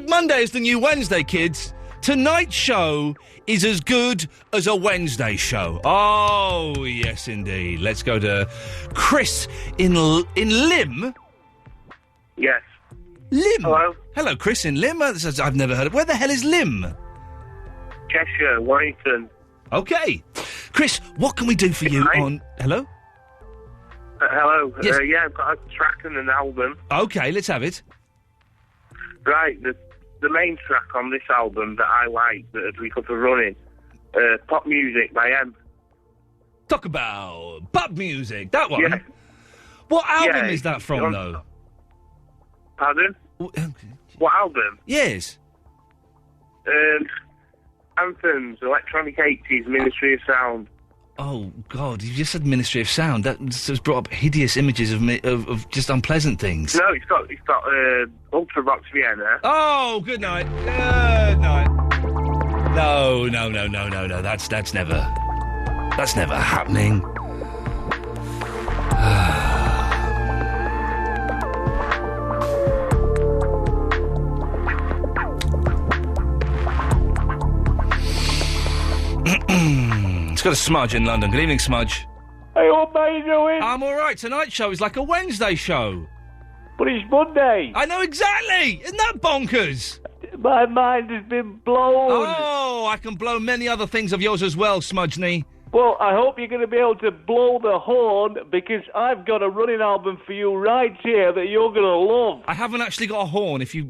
Monday is the new Wednesday, kids. Tonight's show is as good as a Wednesday show. Oh, yes, indeed. Let's go to Chris in Lim. Yes. Lim? Hello? Hello, Chris in Lim. I've never heard of... Where the hell is Lim? Cheshire, Warrington. OK. Chris, what can we do for you on... Hello? Hello. Yes. I've got a track and an album. OK, let's have it. Right, the main track on this album that I like, that we got for running, Pop Music by M. Talk about pop music, that one? Yeah. What album is that from, though? Pardon? What album? Yes. Anthems, Electronic 80s, Ministry of Sound. Oh, God, you just said Ministry of Sound. That has brought up hideous images of me, of just unpleasant things. No, it's got Ultra Box Vienna. Oh, good night. Good night. No. That's never happening. It's got a Smudge in London. Good evening, Smudge. Hey, what are you doing? I'm all right. Tonight's show is like a Wednesday show. But it's Monday. I know exactly. Isn't that bonkers? My mind has been blown. Oh, I can blow many other things of yours as well, Smudgeney. Well, I hope you're going to be able to blow the horn, because I've got a running album for you right here that you're going to love. I haven't actually got a horn. If you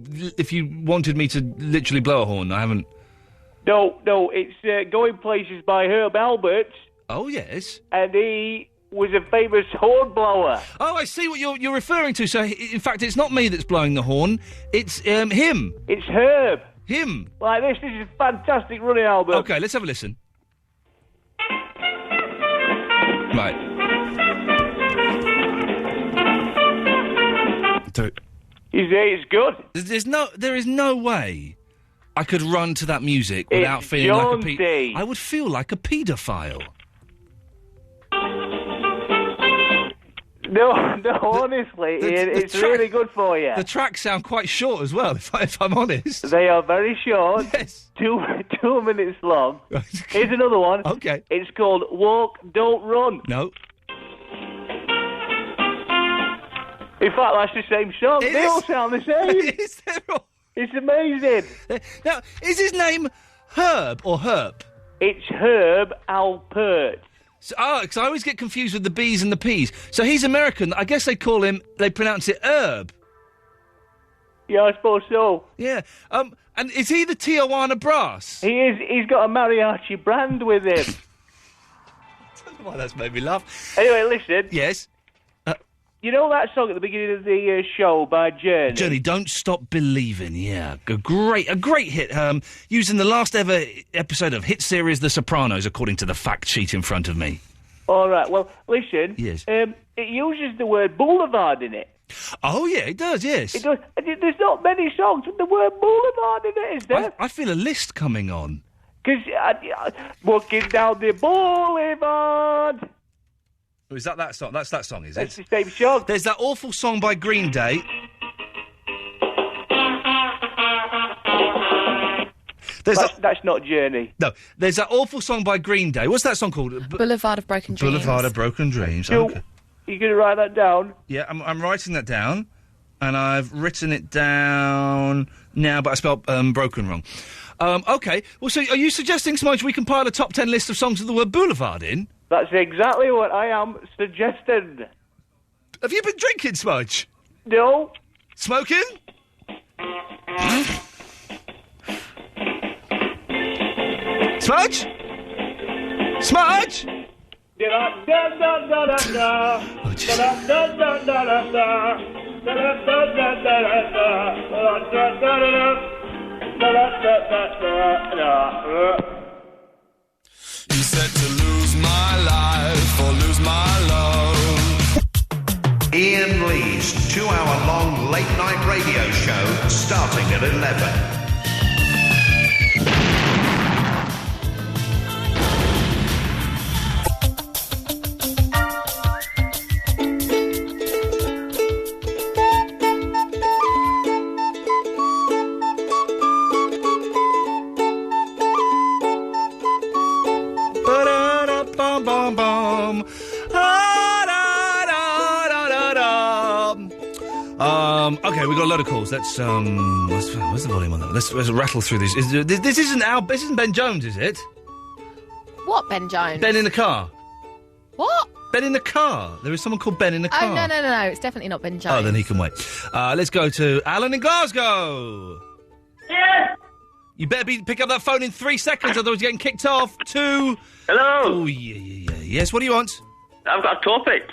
wanted me to literally blow a horn, I haven't. No, it's Going Places by Herb Alpert. Oh, yes. And he was a famous horn blower. Oh, I see what you're referring to. So, in fact, it's not me that's blowing the horn. It's him. It's Herb. Him. Like this is a fantastic running album. Okay, let's have a listen. Right. It's good. There is no way I could run to that music without feeling like a I would feel like a paedophile. No, honestly, Ian, it's really good for you. The tracks sound quite short as well, if I'm honest. They are very short. Yes. 2 minutes long. Here's another one. Okay. It's called Walk, Don't Run. No. In fact, that's the same song. They all sound the same. Is there all... It's amazing. Now, is his name Herb or Herp? It's Herb Alpert. So, because I always get confused with the B's and the P's. So he's American. I guess they pronounce it Herb. Yeah, I suppose so. Yeah. And is he the Tijuana Brass? He is. He's got a mariachi brand with him. I don't know why that's made me laugh. Anyway, listen. Yes? You know that song at the beginning of the show by Journey? Journey, Don't Stop Believing, yeah. A great hit, using the last ever episode of hit series The Sopranos, according to the fact sheet in front of me. All right, well, listen. Yes. It uses the word boulevard in it. Oh, yeah, it does, yes. It does. There's not many songs with the word boulevard in it, is there? I feel a list coming on. Because walking down the boulevard... Oh, is that song? That's that song, is it? That's the same song. There's that awful song by Green Day. That's not Journey. No, there's that awful song by Green Day. What's that song called? Boulevard of Broken Dreams. Boulevard of Broken Dreams. So, okay. You going to write that down? Yeah, I'm writing that down, and I've written it down now, but I spelled broken wrong. Okay, well, so are you suggesting, Smudge, we compile a top 10 list of songs with the word boulevard in? That's exactly what I am suggesting. Have you been drinking, Smudge? No. Smoking? Smudge? Smudge? You said to lose my life or lose my love. Iain Lee's 2-hour-long late-night radio show starting at 11. Okay, we've got a load of calls. Let's, where's the volume on that? Let's rattle through this. This isn't Ben Jones, is it? What, Ben Jones? Ben in the car. What? Ben in the car. There is someone called Ben in the car. Oh, no. It's definitely not Ben Jones. Oh, then he can wait. Let's go to Alan in Glasgow. Yes! You better pick up that phone in 3 seconds, otherwise you're getting kicked off. 2... Hello? Oh, yeah. Yes, what do you want? I've got a topic.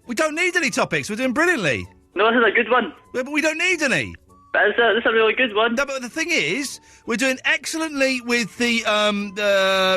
We don't need any topics. We're doing brilliantly. No, this is a good one. Yeah, but we don't need any. That's a really good one. No, but the thing is, we're doing excellently with the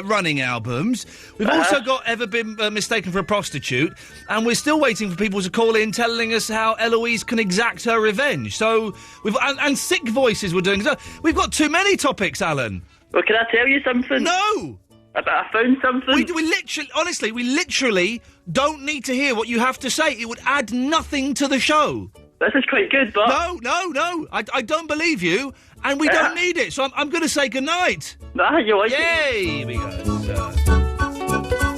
running albums. We've also got Ever Been Mistaken for a Prostitute, and we're still waiting for people to call in telling us how Eloise can exact her revenge. So and Sick Voices we're doing. So we've got too many topics, Alan. Well, can I tell you something? No. I found something. We literally don't need to hear what you have to say. It would add nothing to the show. This is quite good, but... No. I don't believe you, and we don't need it, so I'm going to say goodnight. Nah, you like Yay! Here we go.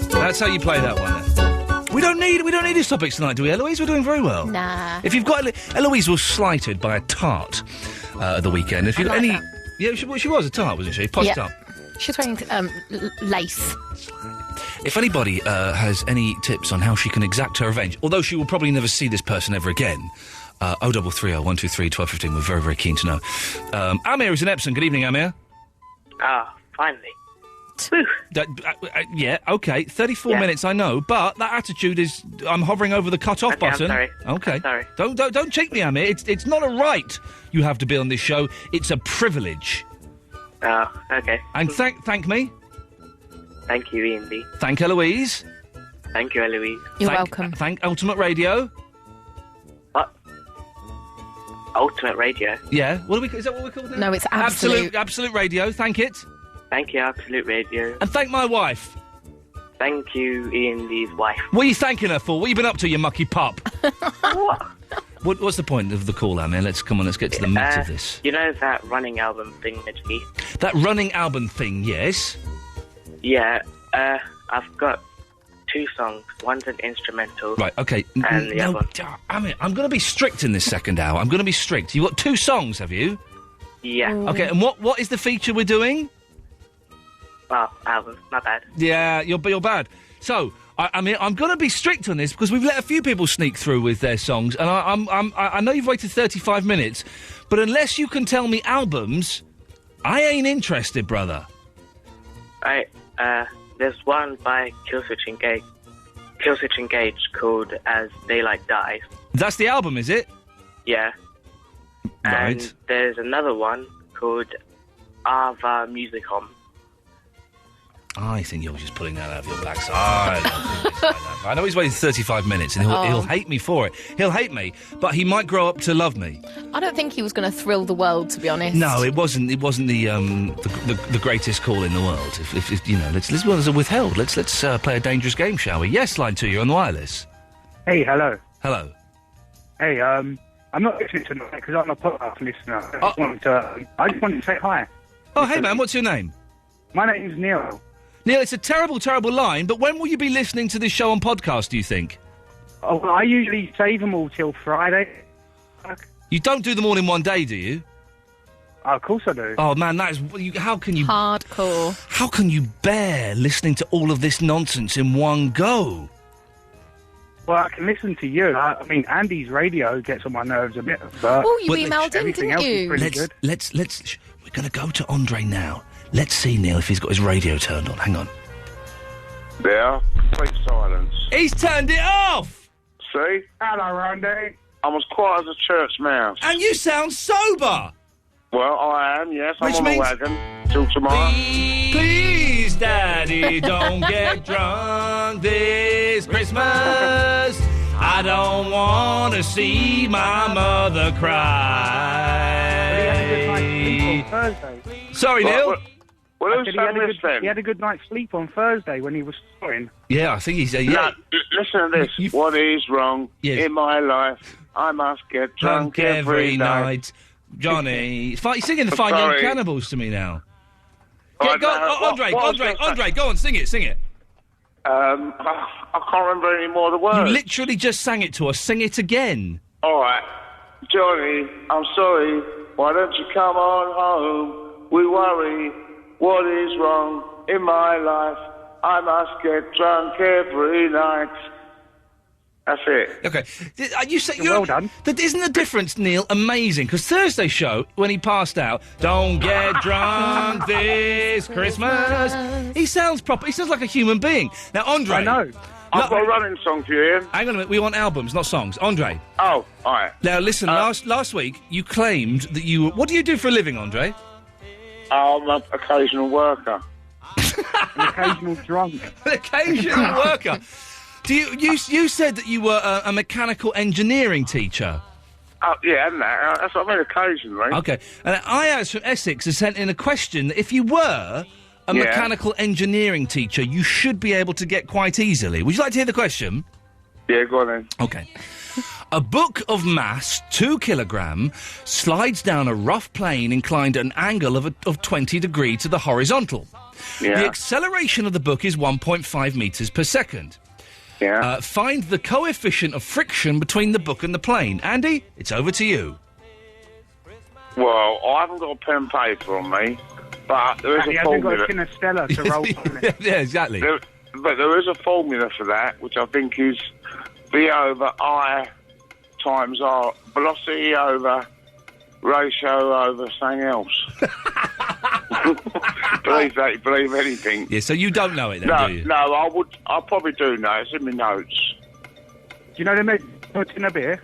That's how you play that one, then. We don't need these topics tonight, do we, Eloise? We're doing very well. Nah. If you've got... Eloise was slighted by a tart at the weekend. If you've any... That. Yeah, she was a tart, wasn't she? Posh tart. She's wearing lace. If anybody has any tips on how she can exact her revenge, although she will probably never see this person ever again, 0330 123 1215. We're very, very keen to know. Amir is in Epsom. Good evening, Amir. Finally. Yeah, OK. 34 minutes, I know, but that attitude is... I'm hovering over the cut-off button. I'm sorry. OK. I'm sorry. Don't cheat me, Amir. It's not a right you have to be on this show. It's a privilege. Oh, OK. And thank me. Thank you, Ian Lee. Thank Eloise. Thank you, Eloise. You're welcome. Thank Ultimate Radio. What? Ultimate Radio? Yeah. Is that what we're called now? No, it's Absolute. Absolute Radio. Thank it. Thank you, Absolute Radio. And thank my wife. Thank you, Ian Lee's wife. What are you thanking her for? What have you been up to, you mucky pup? What's the point of the call, Amir? Let's get to the meat of this. You know that running album thing, Mitchie? That running album thing, yes. Yeah, I've got 2 songs. One's an instrumental. Right, OK. And the other... Amir, I'm going to be strict in this second hour. I'm going to be strict. You've got 2 songs, have you? Yeah. OK, and what is the feature we're doing? Well, album, not bad. Yeah, you're bad. So, I mean, I'm going to be strict on this because we've let a few people sneak through with their songs, and I know you've waited 35 minutes, but unless you can tell me albums, I ain't interested, brother. There's one by Killswitch Engage called As Daylight Dies. That's the album, is it? Yeah. Right. And there's another one called Ava Musicom. I think you're just pulling that out of your backside. I know he's waited 35 minutes and he'll hate me for it. He'll hate me, but he might grow up to love me. I don't think he was going to thrill the world, to be honest. No, it wasn't the greatest call in the world. If you know, let's withheld. Let's play a dangerous game, shall we? Yes, line 2, you're on the wireless. Hey, hello. Hello. Hey, I'm not listening tonight because I'm a podcast listener. I just wanted to say hi. Oh, hey man, what's your name? My name's Neil. Neil, it's a terrible, terrible line, but when will you be listening to this show on podcast, do you think? Oh, well, I usually save them all till Friday. You don't do them all in one day, do you? Oh, of course I do. Oh, man, how can you... Hardcore. How can you bear listening to all of this nonsense in one go? Well, I can listen to you. I mean, Andy's radio gets on my nerves a bit, but... Oh, you emailed him, everything didn't else you? is pretty good. We're going to go to Andre now. Let's see, Neil, if he's got his radio turned on. Hang on. There. Complete silence. He's turned it off! See? Hello, Randy. I'm as quiet as a church mouse. And you sound sober! Well, I am, yes. Which I'm on means... the wagon till tomorrow. Please, Daddy, don't get drunk this Christmas. I don't want to see my mother cry. Sorry, Neil. Well, he had a good night's sleep on Thursday when he was snoring. Yeah, I think he's... No, listen to this. What is wrong in my life? I must get drunk every night. Johnny, you're singing the Fine Young Cannibals to me now. Yeah, Andre, go on, sing it. I can't remember any more of the words. You literally just sang it to us. Sing it again. All right. Johnny, I'm sorry. Why don't you come on home? We worry. What is wrong in my life? I must get drunk every night. That's it. Okay. You say, well done. Isn't the difference, Neil, amazing? Because Thursday's show, when he passed out, don't get drunk this Christmas. He sounds proper. He sounds like a human being. Now, Andre... I know. I've got a running song for you, Ian. Hang on a minute, we want albums, not songs. Andre. Oh, all right. Now, listen, last week you claimed that you were... What do you do for a living, Andre? I'm an occasional worker. An occasional drunk. An occasional worker. Do you said that you were a mechanical engineering teacher? Oh, yeah, and that's what I mean, occasionally. Okay. And Iaz from Essex has sent in a question that if you were a mechanical engineering teacher, you should be able to get quite easily. Would you like to hear the question? Yeah, go on then. Okay. A book of mass, 2 kilogram, slides down a rough plane inclined at an angle of 20 degrees to the horizontal. Yeah. The acceleration of the book is 1.5 metres per second. Yeah. Find the coefficient of friction between the book and the plane. Andy, it's over to you. Well, I haven't got a pen and paper on me, but there is He a hasn't got formula. a tin of Stella to roll on it. Yeah, exactly. But there is a formula for that, which I think is V over I times R. Velocity over ratio over something else. Believe that, you believe anything. Yeah, so you don't know it then, No, do you? no, I probably do know. It's in my notes. Do you know they put in a beer?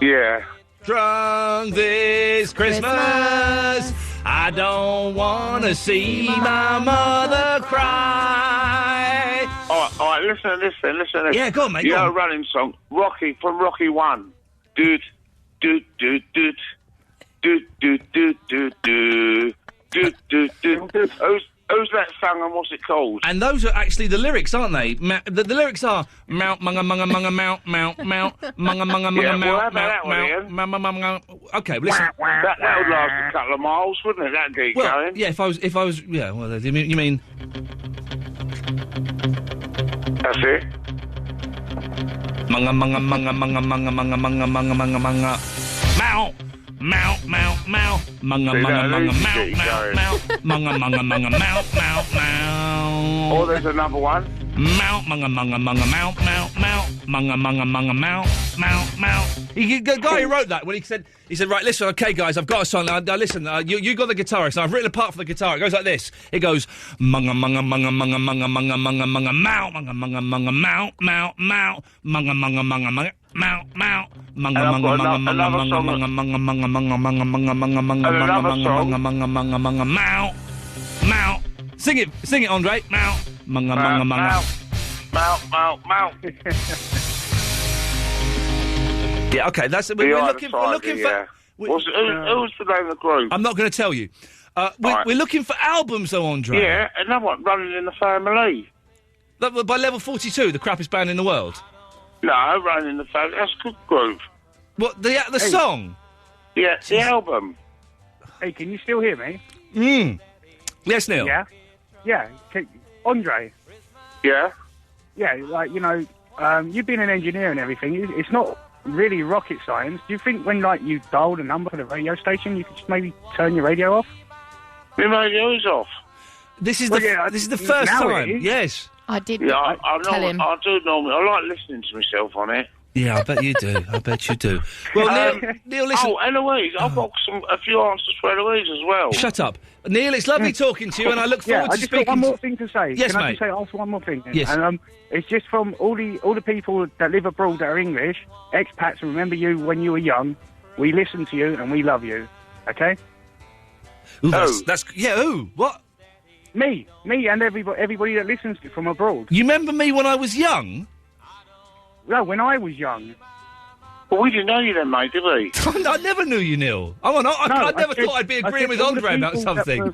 Yeah. Drunk this Christmas, I don't want to see my mother cry. All right, listen to this. Yeah, go on, mate, You go know on. a running song, Rocky, from Rocky 1. Doot, doot, doot, doot. Doot, doot, doot, doot, doot. Doot, doot, doot. Who's that song and what's it called? And those are actually the lyrics, aren't they? The lyrics are mount, munga, munga, munga, mount, mount, mount, munga, munga, munga, Yeah, well, how mount, about that one, Ian? mount, munga. Okay, listen. That would last a couple of miles, wouldn't it? That'd get Well, going. yeah, if I was, yeah. Well, you mean? That's it. Munga, munga, munga, munga, munga, munga, munga, munga, munga, munga. Mount. Mount, mount, mount, munga, See, munga, that munga, loses mount, it, mount, going. mount, munga, munga, munga, mount, mount, mount. Oh, there's another one. Mount, munga, munga, munga, mount, mount, mount, munga, munga, munga, mount, mount, mount. The guy who wrote that, when he said, right, listen, okay, guys, I've got a song. Now, listen, you got the guitarist. I've written a part for the guitar. It goes like this. It goes, munga, munga, munga, munga, munga, munga, munga, munga, mount, munga, munga, munga, mount, mount, mount, munga, munga, munga, munga. Mount, mount, munga, munga, munga, munga, munga, munga, munga, munga, munga, munga, munga, munga, munga, munga, munga, munga, munga, mount, mount. Sing it, Andre. Mount, munga, munga, munga. Mount. Yeah, okay, that's we're looking for. Who's the name of the group? I'm not going to tell you. We're looking for albums, though, Andre. Yeah, another one, Running in the Family. By level 42, the crappiest band in the world. No, Running in the Family. That's a good group. What the song? Yeah, the album. Hey, can you still hear me? Yes, Neil. Yeah. Andre. Yeah. Yeah, like you've been an engineer and everything. It's not really rocket science. Do you think when you dialed a number for the radio station, you could just maybe turn your radio off? My radio is off. This is the first time. Yes. I did. Yeah, I tell him. I do normally. I like listening to myself on it. Yeah, I bet you do. I bet you do. Well, Neil, listen. Oh, Eloise, I've got a few answers for Eloise as well. Shut up, Neil. It's lovely talking to you, and I look forward to speaking. I just got one more thing to say. Yes, Can I mate. just ask one more thing? Yes. And it's just from all the people that live abroad that are English, expats. Remember you when you were young. We listen to you and we love you. Okay. Ooh, that's who? What? Me, and everybody that listens to from abroad. You remember me when I was young? No, when I was young. Well, we didn't know you then, mate, did we? I never knew you, Neil. I never thought I'd be agreeing with Andre about something.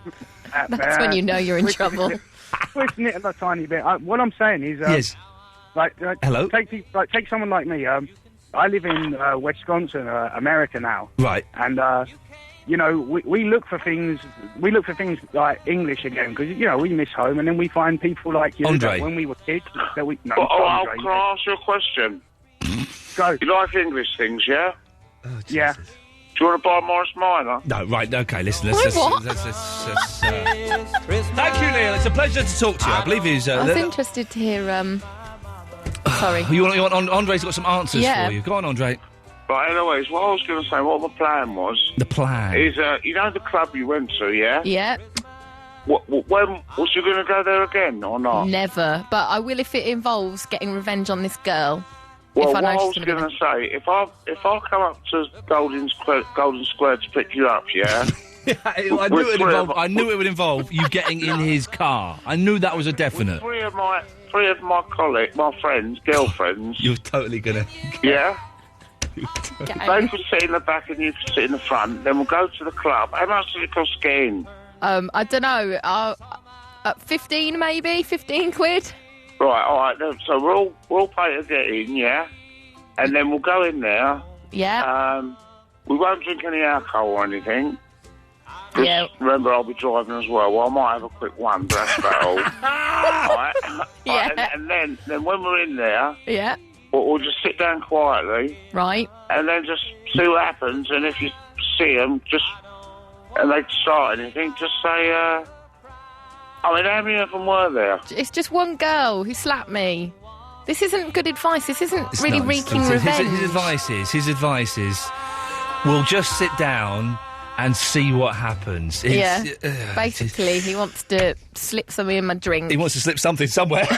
That's when you know you're in trouble. Twisting it a tiny bit. What I'm saying is, yes. Hello. Take someone like me. I live in Wisconsin, America now. Right. And we look for things. We look for things like English again because we miss home, and then we find people like you Andre. that when we were kids that we. No, Andre, Andre, can I ask you a question? Go. You like English things, yeah? Yeah. Do you want to buy Morris Minor? No, right, okay, listen. Thank you, Neil. It's a pleasure to talk to you. I believe he's... I was interested to hear... Sorry. You want Andre's got some answers for you. Go on, Andre. Right, anyways, what I was going to say, what my plan was... The plan? Is, the club you went to, yeah? Yeah. When was you going to go there again or not? Never. But I will if it involves getting revenge on this girl. Well, if what I know was going to say, if I come up to Golden Square to pick you up, yeah. I knew it would involve you getting in his car. I knew that was a definite. Three of my my friends, girlfriends. You're totally gonna. Yeah. They could sit in the back and you could sit in the front. Then we'll go to the club. How much does it cost to get in? I don't know. 15 maybe, 15 quid. Right, all right. Then, so we'll pay to get in, yeah. And then we'll go in there. Yeah. We won't drink any alcohol or anything. Yeah. Remember, I'll be driving as well. Well, I might have a quick one, but that's about all. Right? Yeah. Right, and then when we're in there, yeah, we'll just sit down quietly, right, and then just see what happens. And if you see them, and they start anything, just say. How many of them were there? It's just one girl who slapped me. This isn't good advice. This isn't really wreaking revenge. His advice is, we'll just sit down and see what happens. Basically, he wants to slip something in my drink. He wants to slip something somewhere.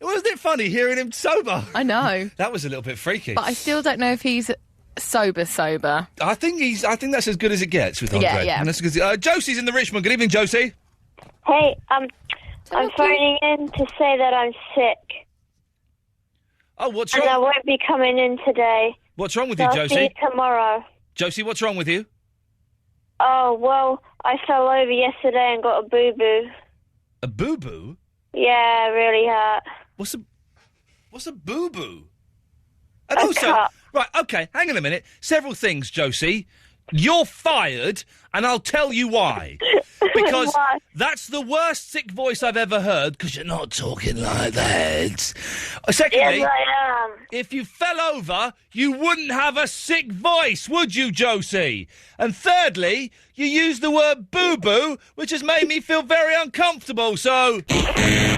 Wasn't it funny hearing him sober? I know. That was a little bit freaky. But I still don't know if he's sober. I think that's as good as it gets with Andre. Yeah. And that's good. Josie's in the Richmond. Good evening, Josie. Hey, I'm phoning in to say that I'm sick. Oh, what's wrong? And I won't be coming in today. What's wrong with so you, I'll Josie? see you tomorrow. Josie, what's wrong with you? Oh, well, I fell over yesterday and got a boo-boo. A boo-boo? Yeah, really hurt. What's a boo-boo? And also, right, okay, hang on a minute. Several things, Josie. You're fired, and I'll tell you why. Because that's the worst sick voice I've ever heard, because you're not talking like that. Secondly, yes, I am. If you fell over, you wouldn't have a sick voice, would you, Josie? And thirdly, you used the word boo-boo, which has made me feel very uncomfortable, so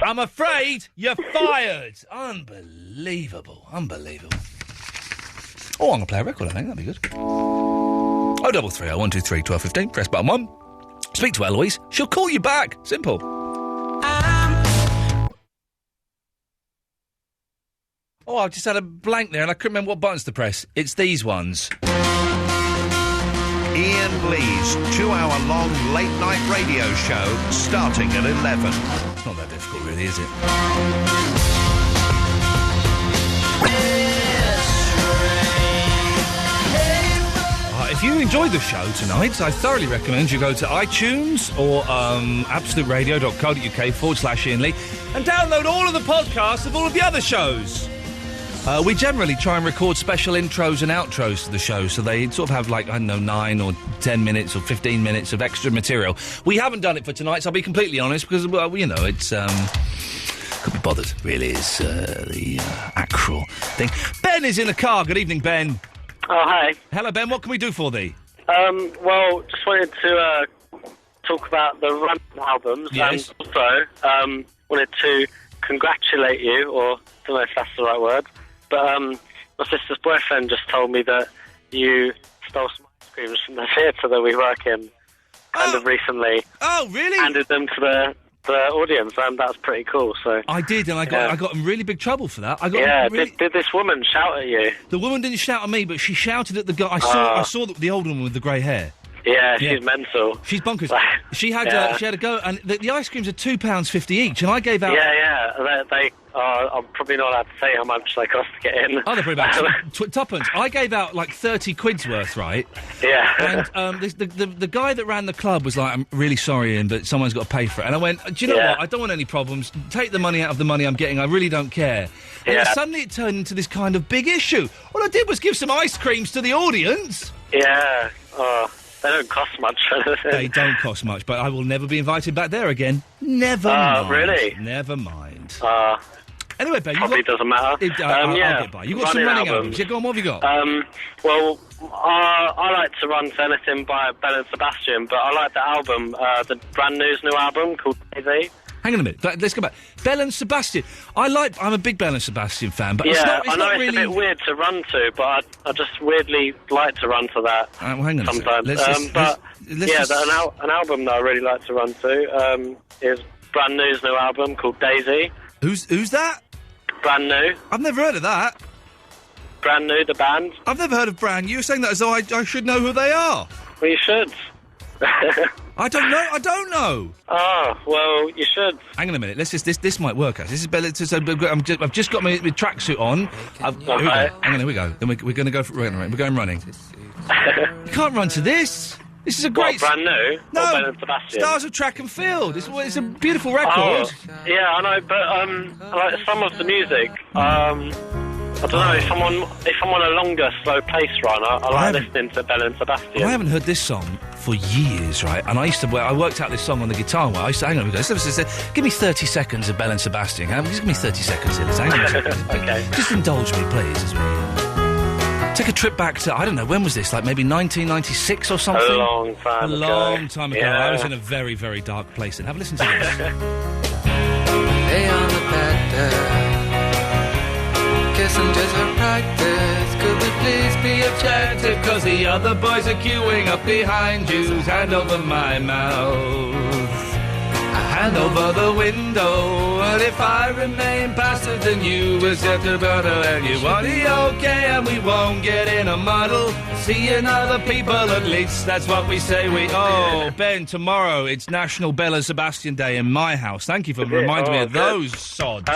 I'm afraid you're fired. Unbelievable. Oh, I'm going to play a record, I think. That'd be good. 0330 123 1215. Press button 1. Speak to Eloise. She'll call you back. Simple. Oh, I just had a blank there and I couldn't remember what buttons to press. It's these ones. Iain Lee's 2-hour-long late-night radio show starting at 11. It's not that difficult, really, is it? If you enjoyed the show tonight, I thoroughly recommend you go to iTunes or absoluteradio.co.uk/Iain Lee and download all of the podcasts of all of the other shows. We generally try and record special intros and outros to the show, so they sort of have 9 or 10 minutes or 15 minutes of extra material. We haven't done it for tonight, so I'll be completely honest, because, it's... could be bothered, really, is the actual thing. Ben is in the car. Good evening, Ben. Oh, hi. Hello, Ben. What can we do for thee? Well, just wanted to talk about the Run albums. Yes. And also wanted to congratulate you, or I don't know if that's the right word, but my sister's boyfriend just told me that you stole some ice creams from the theatre that we work in kind of recently. Oh, really? Handed them to the audience, and that's pretty cool. So I did, and I got in really big trouble for that. Did this woman shout at you? The woman didn't shout at me, but she shouted at the guy. I saw the older woman with the grey hair. Yeah, she's mental. She's bonkers. She had a go, and the ice creams are £2.50 each, and I gave out. They I'm probably not allowed to say how much they cost to get in. Oh, they're pretty bad. Tuppence. I gave out 30 quid's worth, right? Yeah. And the guy that ran the club was like, "I'm really sorry, Ian, but someone's got to pay for it." And I went, "Do you know what? I don't want any problems. Take the money out of the money I'm getting. I really don't care." And then suddenly it turned into this kind of big issue. All I did was give some ice creams to the audience. Yeah. They don't cost much. They don't cost much, but I will never be invited back there again. Never mind. Really? Never mind. Anyway, Ben, probably doesn't matter. I'll get by. You've got some running albums. Yeah, go on, what have you got? Well, I like to run to anything by Ben and Sebastian, but I like the album, the brand new album called Daisy. Hang on a minute. Let's go back. Belle and Sebastian. I'm a big Belle and Sebastian fan, but yeah, it's not I know really... it's a bit weird to run to, but I just weirdly like to run to that well, hang on sometimes. a second. An album that I really like to run to is Brand New's new album called Daisy. Who's that? Brand New. I've never heard of that. Brand New, the band. I've never heard of Brand New. You're saying that as though I should know who they are. Well, you should. I don't know. Oh, well, you should. Hang on a minute. This might work. This is Bella. I've just got my tracksuit on. Here we go. Then we're going to go for we're going running. You can't run to this. This is a great... Brand New? No, or Belle and Sebastian? Stars of Track and Field. It's a beautiful record. Oh, yeah, I know, but like some of the music, I don't know, if I'm on a longer, slow pace run, I like listening to Belle and Sebastian. I haven't heard this song for years, right? And I worked out this song on the guitar. Hang on, give me 30 seconds of Belle and Sebastian. Just give me 30 seconds of this. Hang on a second. Okay. Just indulge me, please, as we... Take a trip back to, I don't know, when was this? Like maybe 1996 or something? A long time ago. A long time ago. Yeah. I was in a very, very dark place. And have a listen to this. Lay on the bed there, kissing just for practice. Could we please be objective? Cause the other boys are queuing up behind you. Hand over my mouth, hand over the window. And if I remain passive, then you will set to better and you want it okay, and we won't get in a muddle. Seeing other people, at least that's what we say. Ben, tomorrow it's National Belle and Sebastian Day in my house. Thank you for reminding me of those sods.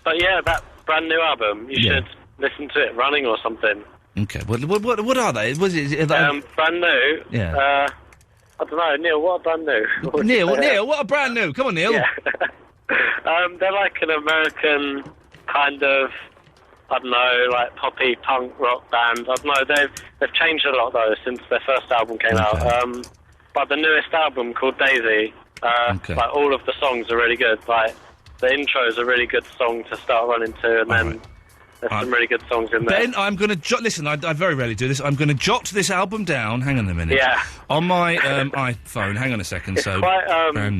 But yeah, that Brand New album, you should listen to it running or something. Okay, what are they? Brand New. Yeah. I don't know, Neil, what a Brand New? Neil, what a Brand New? Come on, Neil. Yeah. They're like an American kind of, I don't know, like poppy punk rock band. I don't know, they've changed a lot though since their first album came out. But the newest album called Daisy, like all of the songs are really good. Like the intro is a really good song to start running to, and then there's some really good songs in there. Ben, I'm going to listen, I very rarely do this. I'm going to jot this album down. Hang on a minute. Yeah. On my iPhone. Hang on a second. It's quite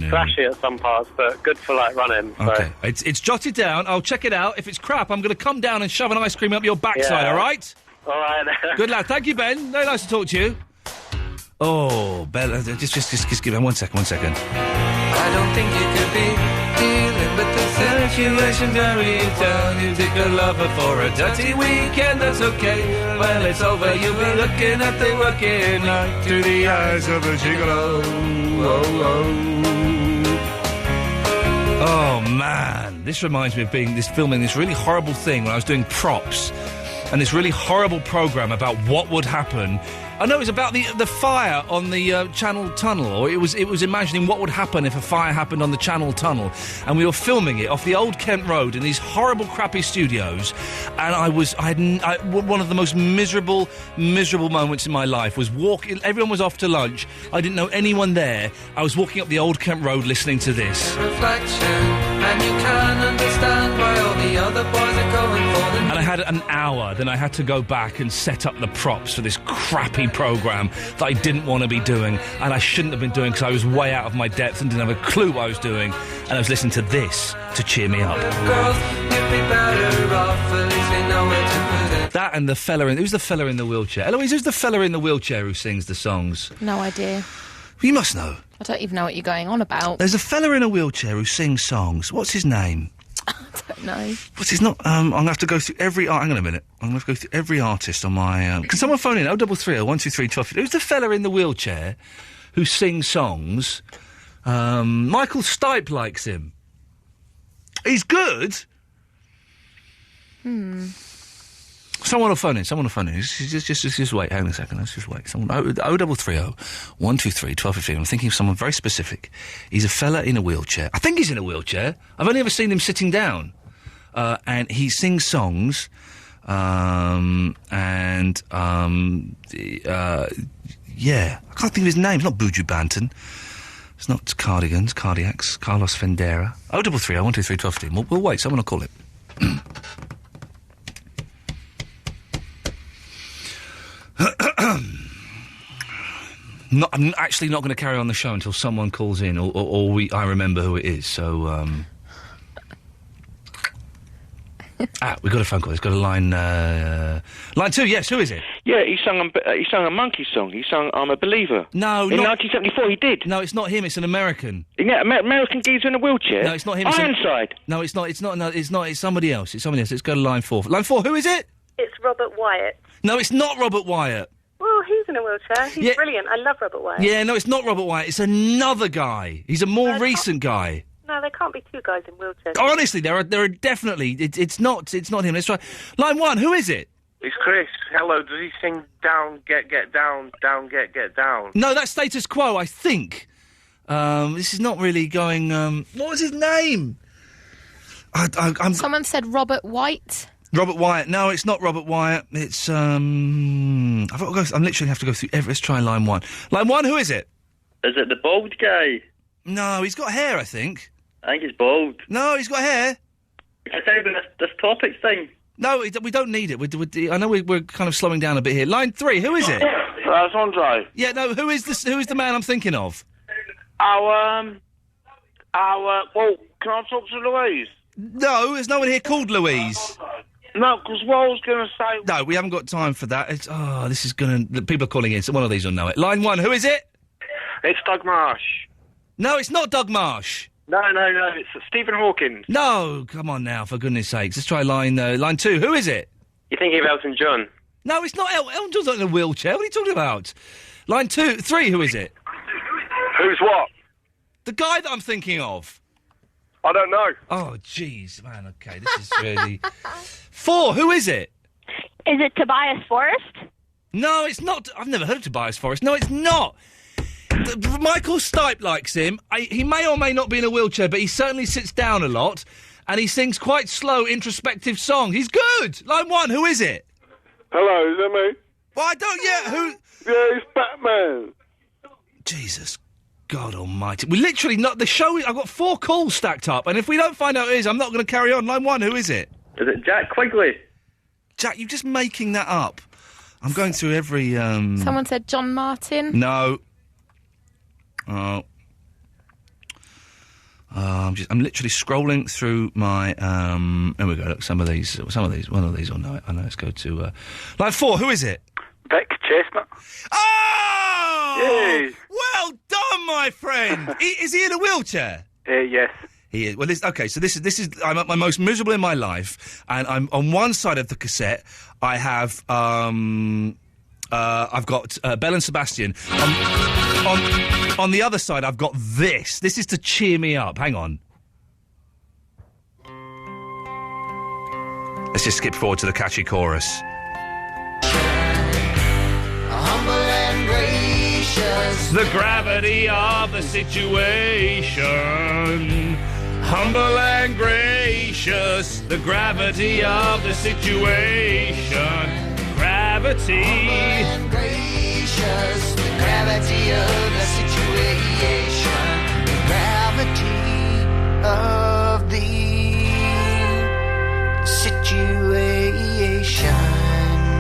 flashy at some parts, but good for like running. So. Okay. It's jotted down. I'll check it out. If it's crap, I'm going to come down and shove an ice cream up your backside, Yeah. all right? All right. Good lad. Thank you, Ben. Very nice to talk to you. Oh, Bella, just give me 1 second. I don't think you could be dealing with the situation very down. You take a lover for a dirty weekend, that's okay. Well, it's over, you'll be looking at the working night through the eyes of a gigolo. Oh, man. This reminds me of filming this really horrible thing when I was doing props. And this really horrible programme about what would happen. I know it was about the fire on the Channel Tunnel, or it was imagining what would happen if a fire happened on the Channel Tunnel, and we were filming it off the Old Kent Road in these horrible, crappy studios, and one of the most miserable moments in my life was walking. Everyone was off to lunch. I didn't know anyone there. I was walking up the Old Kent Road listening to this. reflection, and you can understand why all the other boys are going for the. And I had an hour, then I had to go back and set up the props for this crappy programme that I didn't want to be doing, and I shouldn't have been doing because I was way out of my depth and didn't have a clue what I was doing, and I was listening to this to cheer me up. Girls, you'd be better off, at least they know where to put it. That and the fella who's the fella in the wheelchair? Eloise, who's the fella in the wheelchair who sings the songs? No idea. You must know. I don't even know what you're going on about. There's a fella in a wheelchair who sings songs. What's his name? I don't know. What's his not? I'm going to have to go through every... hang on a minute. I'm going to go through every artist on my... Can someone phone in? 0330 123 12. Who's the fella in the wheelchair who sings songs? Michael Stipe likes him. He's good. Someone will phone in. Just wait. Hang on a second. Let's just wait. 0330 123 1215. I'm thinking of someone very specific. He's a fella in a wheelchair. I think he's in a wheelchair. I've only ever seen him sitting down. And he sings songs. Yeah. I can't think of his name. It's not Buju Banton. It's not Cardigans, Cardiacs, Carlos Fendera. 0330 123 1215. We'll wait. Someone will call it. I'm actually not going to carry on the show until someone calls in, or I remember who it is. So, we've got a phone call. It's got a line. Line 2. Yes, who is it? Yeah, he sung a Monkey song. He sung "I'm a Believer." No, in 1974 he did. No, it's not him. It's an American. Yeah, American geezer in a wheelchair. No, it's not him. Ironside. No, it's not. It's not. No, it's not. It's somebody else. It's somebody else. Let's go to line 4. Line 4. Who is it? It's Robert Wyatt. No, it's not Robert Wyatt. Well, he's in a wheelchair. He's brilliant. I love Robert Wyatt. Yeah, no, it's not Robert Wyatt. It's another guy. He's a more recent guy. No, there can't be two guys in wheelchairs. Honestly, there are definitely. It's not him. Let's try. Line 1. Who is it? It's Chris. Hello. Does he sing "Down, Get Down, Down, Get Down"? No, that's Status Quo, I think. This is not really going. What was his name? Someone said Robert White. Robert Wyatt. No, it's not Robert Wyatt. It's I'm literally have to go through every. Let's try line 1. Line 1. Who is it? Is it the bald guy? No, he's got hair. I think. I think he's bald. No, he's got hair. I tell you about this topics thing. No, we don't need it. I know we're kind of slowing down a bit here. Line 3. Who is it? That's Andre. Yeah. No. Who is this? Who is the man I'm thinking of? Well, can I talk to Louise? No, there's no one here called Louise. No, because what I was going to say... No, we haven't got time for that. This is going to... People are calling in, so one of these will know it. Line 1, who is it? It's Doug Marsh. No, it's not Doug Marsh. No, it's Stephen Hawking. No, come on now, for goodness sakes. Let's try line 2. Who is it? You're thinking of Elton John? No, it's not Elton John's not in a wheelchair. What are you talking about? Line 3, who is it? Who's what? The guy that I'm thinking of. I don't know. Oh, jeez, man, okay, this is really... 4, who is it? Is it Tobias Forrest? No, it's not. I've never heard of Tobias Forrest. No, it's not. Michael Stipe likes him. He may or may not be in a wheelchair, but he certainly sits down a lot, and he sings quite slow, introspective songs. He's good. Line 1, who is it? Hello, is that me? Well, I don't yet. Who? Yeah, it's Batman. Jesus God almighty. We literally not... The show... I've got 4 calls stacked up, and if we don't find out who it is, I'm not going to carry on. Line 1, who is it? Is it Jack Quigley? Jack, you're just making that up. I'm going through every... Someone said John Martin. No. Oh. I'm literally scrolling through my... Here we go. Look, one of these will know it. I know. Let's go to... Line 4, who is it? Vic Chestnut. Oh! Yay. Well done, my friend! Is he in a wheelchair? Yes. He is. Well, okay, so this is... I'm at my most miserable in my life, and I'm on one side of the cassette, I have... I've got Belle and Sebastian. On the other side, I've got this. This is to cheer me up. Hang on. Let's just skip forward to the catchy chorus. Humble and gracious. The gravity of the situation. Humble and gracious. The gravity of the situation. Gravity. Humble and gracious. The gravity of the situation. The gravity of the situation.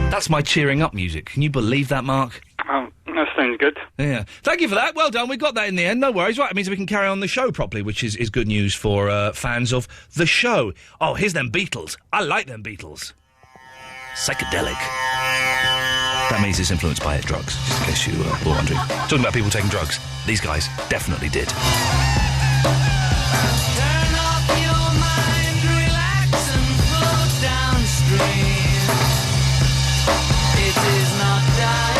That's my cheering up music. Can you believe that, Mark? That sounds good. Yeah. Thank you for that. Well done. We got that in the end. No worries. Right, it means we can carry on the show properly, which is good news for fans of the show. Oh, here's them Beatles. I like them Beatles. Psychedelic. That means it's influenced by drugs, just in case you were wondering. Talking about people taking drugs. These guys definitely did. Turn off your mind, relax and float downstream. It is not dying.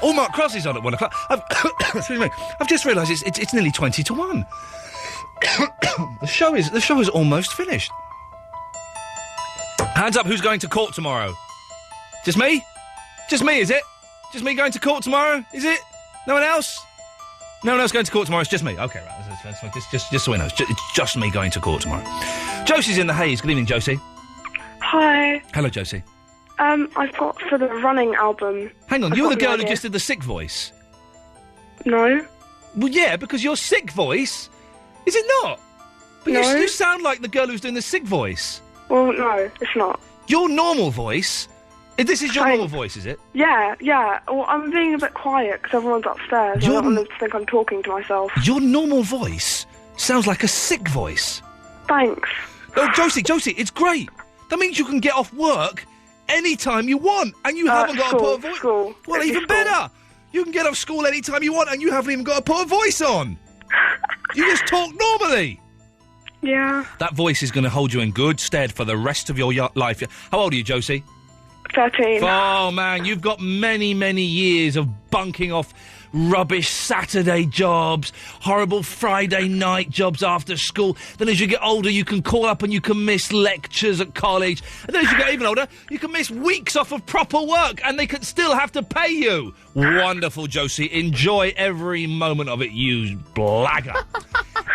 Oh, Mark Crossley's on at 1 o'clock. Excuse me. I've just realised it's nearly 20 to 1. The show is almost finished. Hands up, who's going to court tomorrow? Just me? Just me, is it? Just me going to court tomorrow? Is it? No one else? No one else going to court tomorrow. It's just me. Okay, right. That's fine. Just so we know, it's just me going to court tomorrow. Josie's in the haze. Good evening, Josie. Hi. Hello, Josie. I've got for the Running album. Hang on, you're the girl who just did the sick voice? No. Well, yeah, because your sick voice... Is it not? But No. you sound like the girl who's doing the sick voice. Well, no, it's not. Your normal voice... This is your normal voice, is it? Yeah. Well, I'm being a bit quiet because everyone's upstairs. I don't want them to think I'm talking to myself. Your normal voice sounds like a sick voice. Thanks. Oh, Josie, it's great. That means you can get off work any time you want, and you haven't got to put a voice... School. Well, even better. You can get off school any time you want, and you haven't even got to put a voice on. You just talk normally. Yeah. That voice is going to hold you in good stead for the rest of your life. How old are you, Josie? 13. Oh, man, you've got many, many years of bunking off rubbish Saturday jobs, horrible Friday night jobs after school. Then as you get older, you can call up and you can miss lectures at college. And then as you get even older, you can miss weeks off of proper work and they can still have to pay you. Wonderful, Josie. Enjoy every moment of it, you blagger.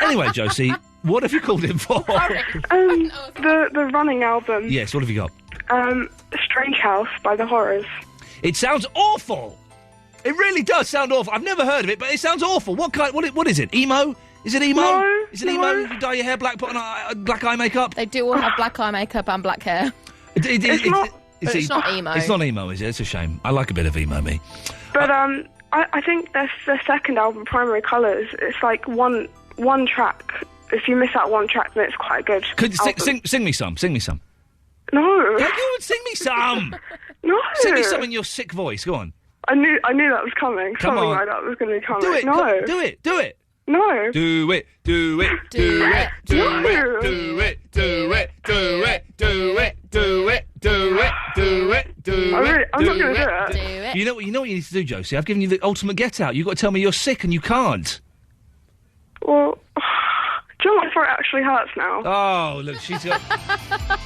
Anyway, Josie, what have you called in for? The Running album. Yes, what have you got? Strange House by The Horrors. It sounds awful. It really does sound awful. I've never heard of it, but it sounds awful. What is it? Emo? Is it emo? No, is it emo? You dye your hair black, put on black eye makeup? They do all have black eye makeup and black hair. It's not emo. It's not emo, is it? It's a shame. I like a bit of emo, me. But I think their second album, Primary Colours, it's like one track. If you miss out one track, then it's quite a good. Sing me some. Sing me some. No. Go on, sing me some. No. Sing me some in your sick voice. Go on. I knew that was coming. Come Something on. like that was going to be coming. Do it. No. Do it. Do it. No. Do it. Do it. Do it. Do it. Do it. Do it. Do it. Do it. Do it. Do it. Do it. Do it. I'm not going to do it. You know what you need to do, Josie? I've given you the ultimate get out. You've got to tell me you're sick and you can't. Well, do you know my throat actually hurts now? Oh, look, she's got...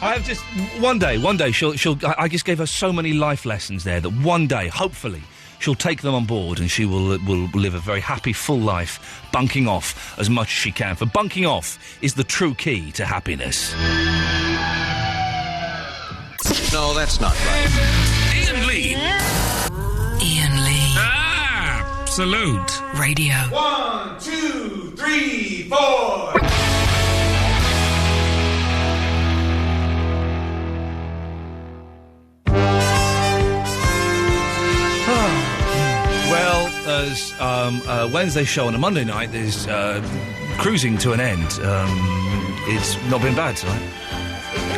I have just... One day, she'll... I just gave her so many life lessons there that one day, hopefully, she'll take them on board and she will live a very happy, full life, bunking off as much as she can. For bunking off is the true key to happiness. No, that's not right. Iain Lee. Iain Lee. Absolute Radio. 1, 2, 3, 4. Well, as Wednesday's show on a Monday night is cruising to an end, it's not been bad tonight.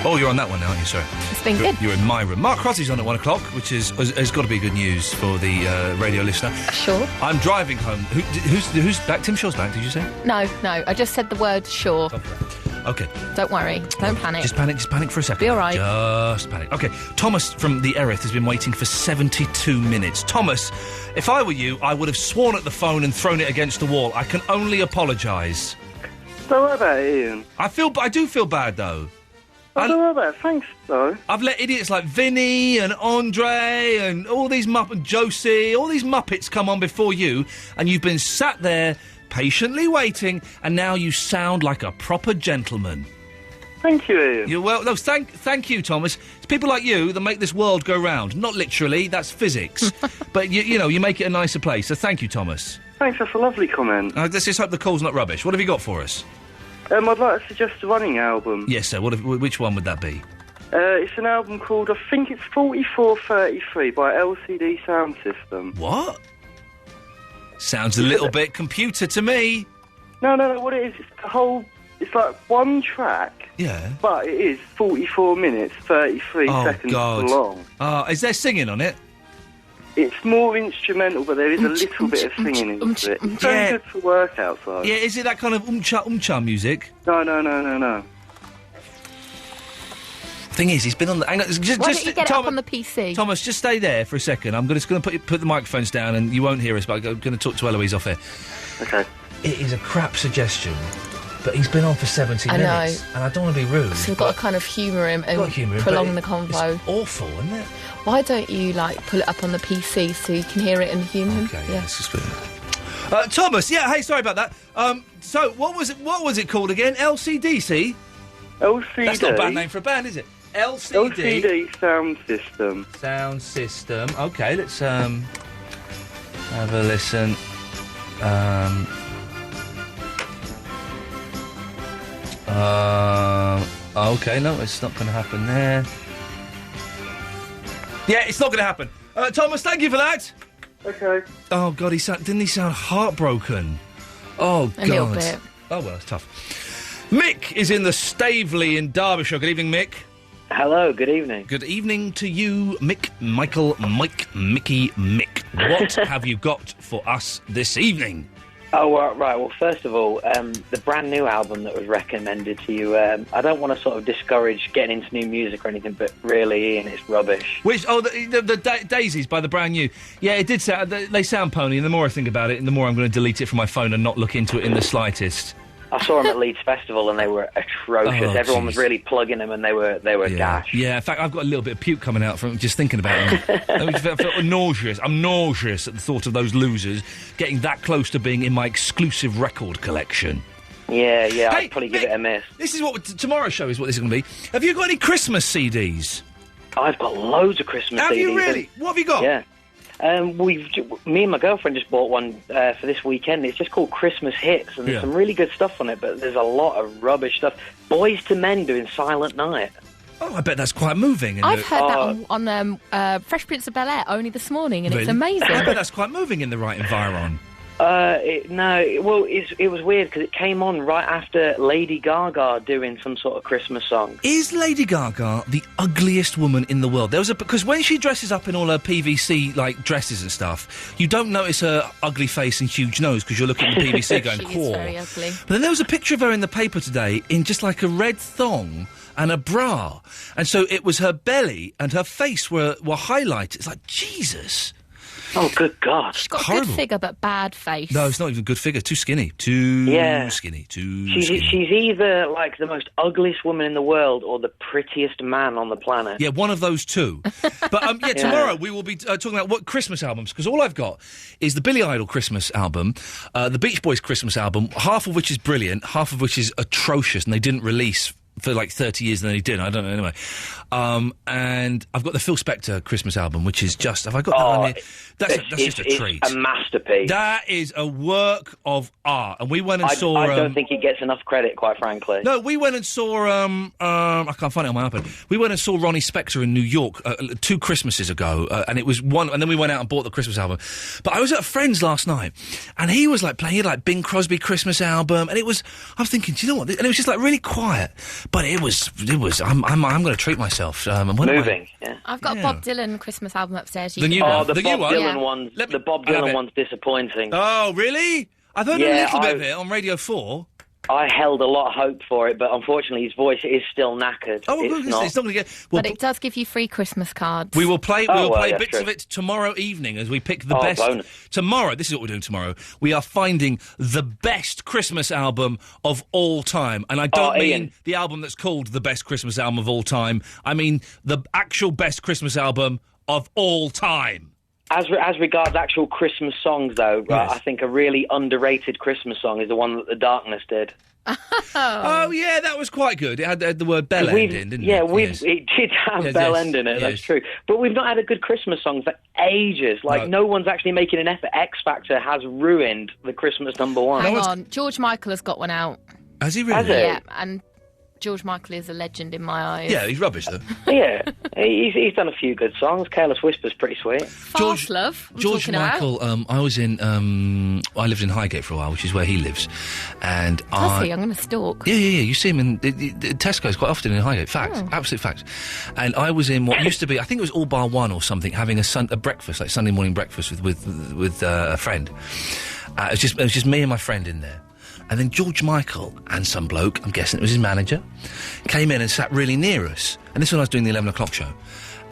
Oh, you're on that one now, aren't you? Sorry. It's been good. You're in my room. Mark Crossey's on at 1 o'clock, which has got to be good news for the radio listener. Sure. I'm driving home. Who's back? Tim Shaw's back, did you say? No. I just said the word sure. Okay. Don't worry. Don't panic. Just panic for a second. Be all right. Just panic. Okay, Thomas from the Erith has been waiting for 72 minutes. Thomas, if I were you, I would have sworn at the phone and thrown it against the wall. I can only apologise. Don't worry about it, Ian. I do feel bad, though. Don't worry about it. Thanks, though. I've let idiots like Vinny and Andre and all these Josie, all these Muppets come on before you, and you've been sat there patiently waiting, and now you sound like a proper gentleman. Thank you, Ian. You're well. No, thank you, Thomas. It's people like you that make this world go round. Not literally, that's physics, but you make it a nicer place. So thank you, Thomas. Thanks, that's a lovely comment. Let's just hope the call's not rubbish. What have you got for us? I'd like to suggest a Running album. Yes, sir. Which one would that be? It's an album called, I think it's 4433 by LCD Sound System. What? Sounds a little bit computer to me. No, what it is, it's like one track. Yeah. But it is 44 minutes, 33 seconds long. Is there singing on it? It's more instrumental, but there is a little bit of singing into it. It's very good for work outside. Yeah, is it that kind of umcha music? No. Thing is, he's been on the... Hang on, Why don't you get it up on the PC? Thomas, just stay there for a second. I'm just going to put the microphones down and you won't hear us, but I'm going to talk to Eloise off here. Okay. It is a crap suggestion, but he's been on for 70 minutes. And I don't want to be rude. So we've got to kind of humour him and prolong the convo. It's awful, isn't it? Why don't you, pull it up on the PC so you can hear it and humour him? Okay, yeah. Let's just put it. Thomas, yeah, hey, sorry about that. So, what was it called again? LCDC? LCD. That's not a bad name for a band, is it? LCD Sound System. Sound System. Okay, let's have a listen. Okay, no, it's not going to happen there. Yeah, it's not going to happen. Thomas, thank you for that. Okay. Oh, God, didn't he sound heartbroken? Oh, God. A little bit. Oh, well, it's tough. Mick is in the Staveley in Derbyshire. Good evening, Mick. Hello, good evening. Good evening to you, Mick, Michael, Mike, Mickey, Mick. What have you got for us this evening? Oh, right. Well, first of all, the brand new album that was recommended to you, I don't want to sort of discourage getting into new music or anything, but really, Ian, it's rubbish. Which, the Daisies by the brand new. Yeah, it did sound, they sound pony, and the more I think about it, the more I'm going to delete it from my phone and not look into it in the slightest. I saw them at Leeds Festival and they were atrocious. Oh, Everyone geez. was really plugging them and they were gash. Yeah, in fact, I've got a little bit of puke coming out from just thinking about them. I felt nauseous. I'm nauseous at the thought of those losers getting that close to being in my exclusive record collection. Yeah, Hey, I'd probably give it a miss. This is what tomorrow's show is. What this is going to be. Have you got any Christmas CDs? I've got loads of Christmas Have CDs. you really? What have you got? Yeah. Me and my girlfriend just bought one for this weekend. It's just called Christmas Hits, and there's some really good stuff on it, but there's a lot of rubbish stuff. Boys to Men doing Silent Night. Oh, I bet that's quite moving. I've heard that on Fresh Prince of Bel-Air only this morning, and Really? it's amazing. I bet that's quite moving in the right environ. It was weird because it came on right after Lady Gaga doing some sort of Christmas song. Is Lady Gaga the ugliest woman in the world? Because when she dresses up in all her PVC like dresses and stuff, you don't notice her ugly face and huge nose because you're looking at the PVC going, She is very ugly. But then there was a picture of her in the paper today in just like a red thong and a bra, and so it was her belly and her face were highlighted. It's like, Jesus. Oh, good God. She's got a Horrible. good figure, but bad face. No, it's not even a good figure. Too skinny. Skinny. She's either like the most ugliest woman in the world or the prettiest man on the planet. Yeah, one of those two. But Yeah. tomorrow we will be talking about what Christmas albums, because all I've got is the Billy Idol Christmas album, the Beach Boys Christmas album, half of which is brilliant, half of which is atrocious, and they didn't release for like 30 years, and then he did. I don't know, anyway. And I've got the Phil Spector Christmas album, which is just... Have I got that on here? That's just a treat. It's a masterpiece. That is a work of art. And we went and saw... I don't think it gets enough credit, quite frankly. No, we went and saw... I can't find it on my iPad. We went and saw Ronnie Spector in New York 2 Christmases ago, and it was one... And then we went out and bought the Christmas album. But I was at a friend's last night, and he was like playing... He had like Bing Crosby Christmas album, and it was... I was thinking, do you know what? And it was just like really quiet. But it was... I'm going to treat myself. Moving, yeah. I've got a Bob Dylan Christmas album upstairs. The new one? The Bob Dylan Yeah. one's the Bob Dylan one's disappointing. Oh, really? I've heard a little bit of it on Radio 4. I held a lot of hope for it, but unfortunately his voice is still knackered. Oh, it's not. It's not going to get... But it does give you free Christmas cards. We will play. We will play yeah, bits true. of it tomorrow evening as we pick the Oh, best. bonus. Tomorrow, this is what we're doing tomorrow. We are finding the best Christmas album of all time, and I don't mean Ian. the album that's called the best Christmas album of all time. I mean the actual best Christmas album of all time. As regards actual Christmas songs, though, I think a really underrated Christmas song is the one that The Darkness did. Oh yeah, that was quite good. It had the word bell end in, didn't it? Yes. It did have Yes, bell yes, end in it, yes. that's true. But we've not had a good Christmas song for ages. Like, no one's actually making an effort. X Factor has ruined the Christmas number one. Hang on, George Michael has got one out. Has he really? Has he? Yeah, and George Michael is a legend in my eyes. Yeah, he's rubbish though. Yeah, he's done a few good songs. Careless Whisper's pretty sweet. Fast Love. I'm George talking about. Michael. I was in. I lived in Highgate for a while, which is where he lives, and Does he? I'm going to stalk. Yeah. You see him in Tesco's quite often in Highgate. Fact, absolute fact. And I was in what used to be, I think it was All Bar One or something, having a breakfast, like Sunday morning breakfast with a friend. It was just me and my friend in there. And then George Michael and some bloke, I'm guessing it was his manager, came in and sat really near us. And this was when I was doing the 11 o'clock show.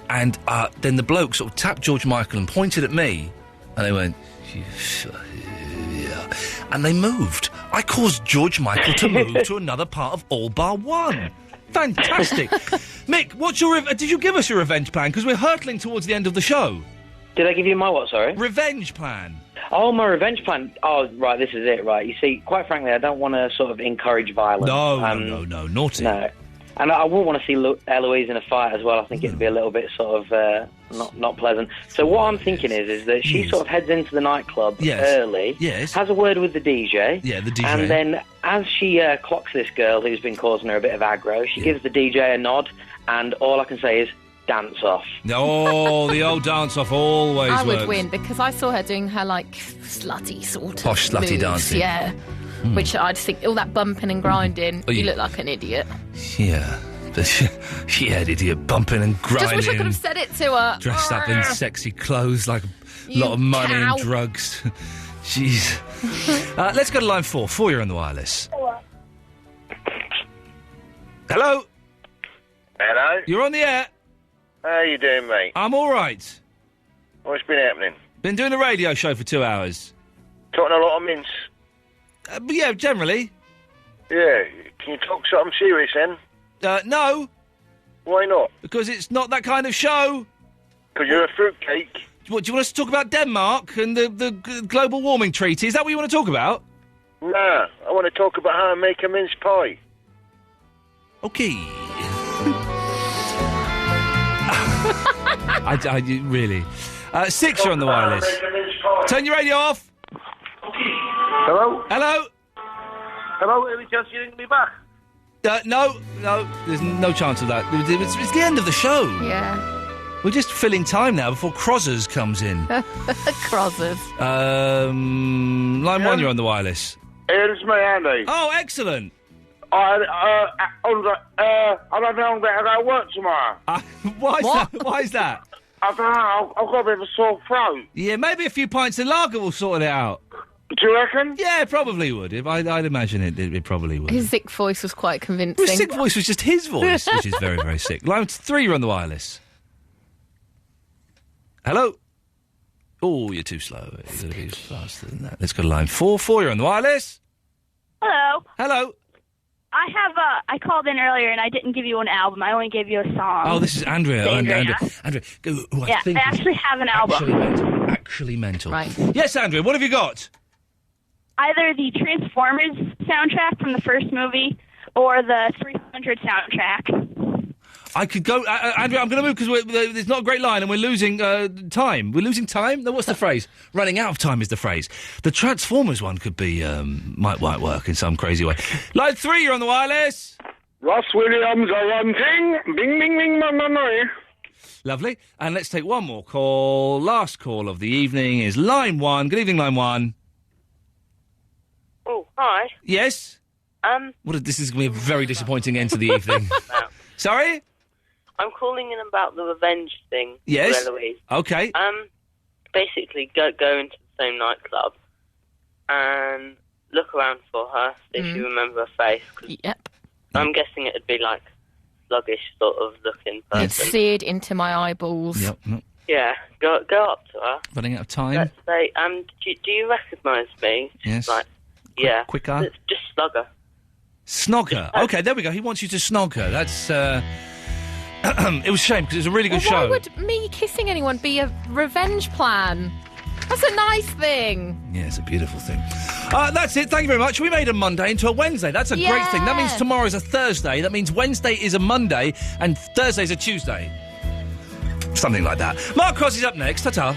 And then the bloke sort of tapped George Michael and pointed at me. And they went, yeah. And they moved. I caused George Michael to move to another part of All Bar One. Fantastic. Mick, what's your... did you give us your revenge plan? Because we're hurtling towards the end of the show. Did I give you my what, sorry? Revenge plan. Oh, my revenge plan. Oh, right, this is it, right. You see, quite frankly, I don't want to sort of encourage violence. No, naughty. No. And I wouldn't want to see Eloise in a fight as well. I think it'd be a little bit sort of not pleasant. So what I'm thinking is that she sort of heads into the nightclub early, has a word with the DJ, the DJ, and then as she clocks this girl who's been causing her a bit of aggro, she gives the DJ a nod, and all I can say is, dance off. Oh, the old dance off always I would works. win, because I saw her doing her, like, slutty sort of Posh slutty moves, dancing. yeah. Which I'd think, all that bumping and grinding, you look like an idiot. Yeah. Yeah, idiot, bumping and grinding. Just wish I could have said it to her. Dressed up in sexy clothes, like a You lot of money cow. and drugs. Jeez. Let's go to line 4. 4, you're on the wireless. Hello? Hello? You're on the air. How you doing, mate? I'm all right. What's been happening? Been doing a radio show for 2 hours. Talking a lot of mince? But yeah, generally. Yeah. Can you talk something serious, then? No. Why not? Because it's not that kind of show. Because you're a fruitcake. What, do you want us to talk about Denmark and the global warming treaty? Is that what you want to talk about? Nah, I want to talk about how to make a mince pie. Okay. I really. 6, you're on the wireless. Turn your radio off. Hello? Hello? Hello, any chance you didn't be back? No, there's no chance of that. It's the end of the show. Yeah. We're just filling time now before Crozzers comes in. Crozzers. Line 1, you're on the wireless. It's me, Andy. Oh, excellent. I'm having a bit to work tomorrow. Why is that? I don't know, I've got a bit of a sore throat. Yeah, maybe a few pints of lager will sort it out. Do you reckon? Yeah, it probably would. I'd imagine it probably would. His sick voice was quite convincing. His sick voice was just his voice, which is very, very sick. Line 3, you're on the wireless. Hello? Oh, you're too slow. You've got to be faster than that. Let's go to line 4. 4, you're on the wireless. Hello. Hello. I called in earlier and I didn't give you an album. I only gave you a song. Oh, this is Andrea. Andrea. I actually have an album. Actually mental. Right. Yes, Andrea, what have you got? Either the Transformers soundtrack from the first movie or the 300 soundtrack. I could go... Andrea, I'm going to move because there's not a great line and we're losing time. We're losing time? No, what's the phrase? Running out of time is the phrase. The Transformers one could be... might work in some crazy way. Line 3, you're on the wireless. Ross Williams, a one thing. Bing, bing, bing, ma. Lovely. And let's take one more call. Last call of the evening is line 1. Good evening, line 1. Oh, hi. Yes? This is going to be a very disappointing end to the evening. Sorry? I'm calling in about the revenge thing. Yes. For Eloise. Okay. Basically, go into the same nightclub and look around for her, see if you remember her face. 'Cause yep. I'm guessing it'd be like sluggish sort of looking person. It's seared into my eyeballs. Yep. Yeah, go up to her. Running out of time. Let's say, do you recognise me? Yes. Like, yeah. Quicker. Let's just slug her. Snog her. Okay, there we go. He wants you to snog her. That's, it was a shame because it was a really good show. Why would me kissing anyone be a revenge plan? That's a nice thing. Yeah, it's a beautiful thing. That's it. Thank you very much. We made a Monday into a Wednesday. That's a great thing. That means tomorrow's a Thursday. That means Wednesday is a Monday and Thursday's a Tuesday. Something like that. Mark Cross is up next. Ta-ta.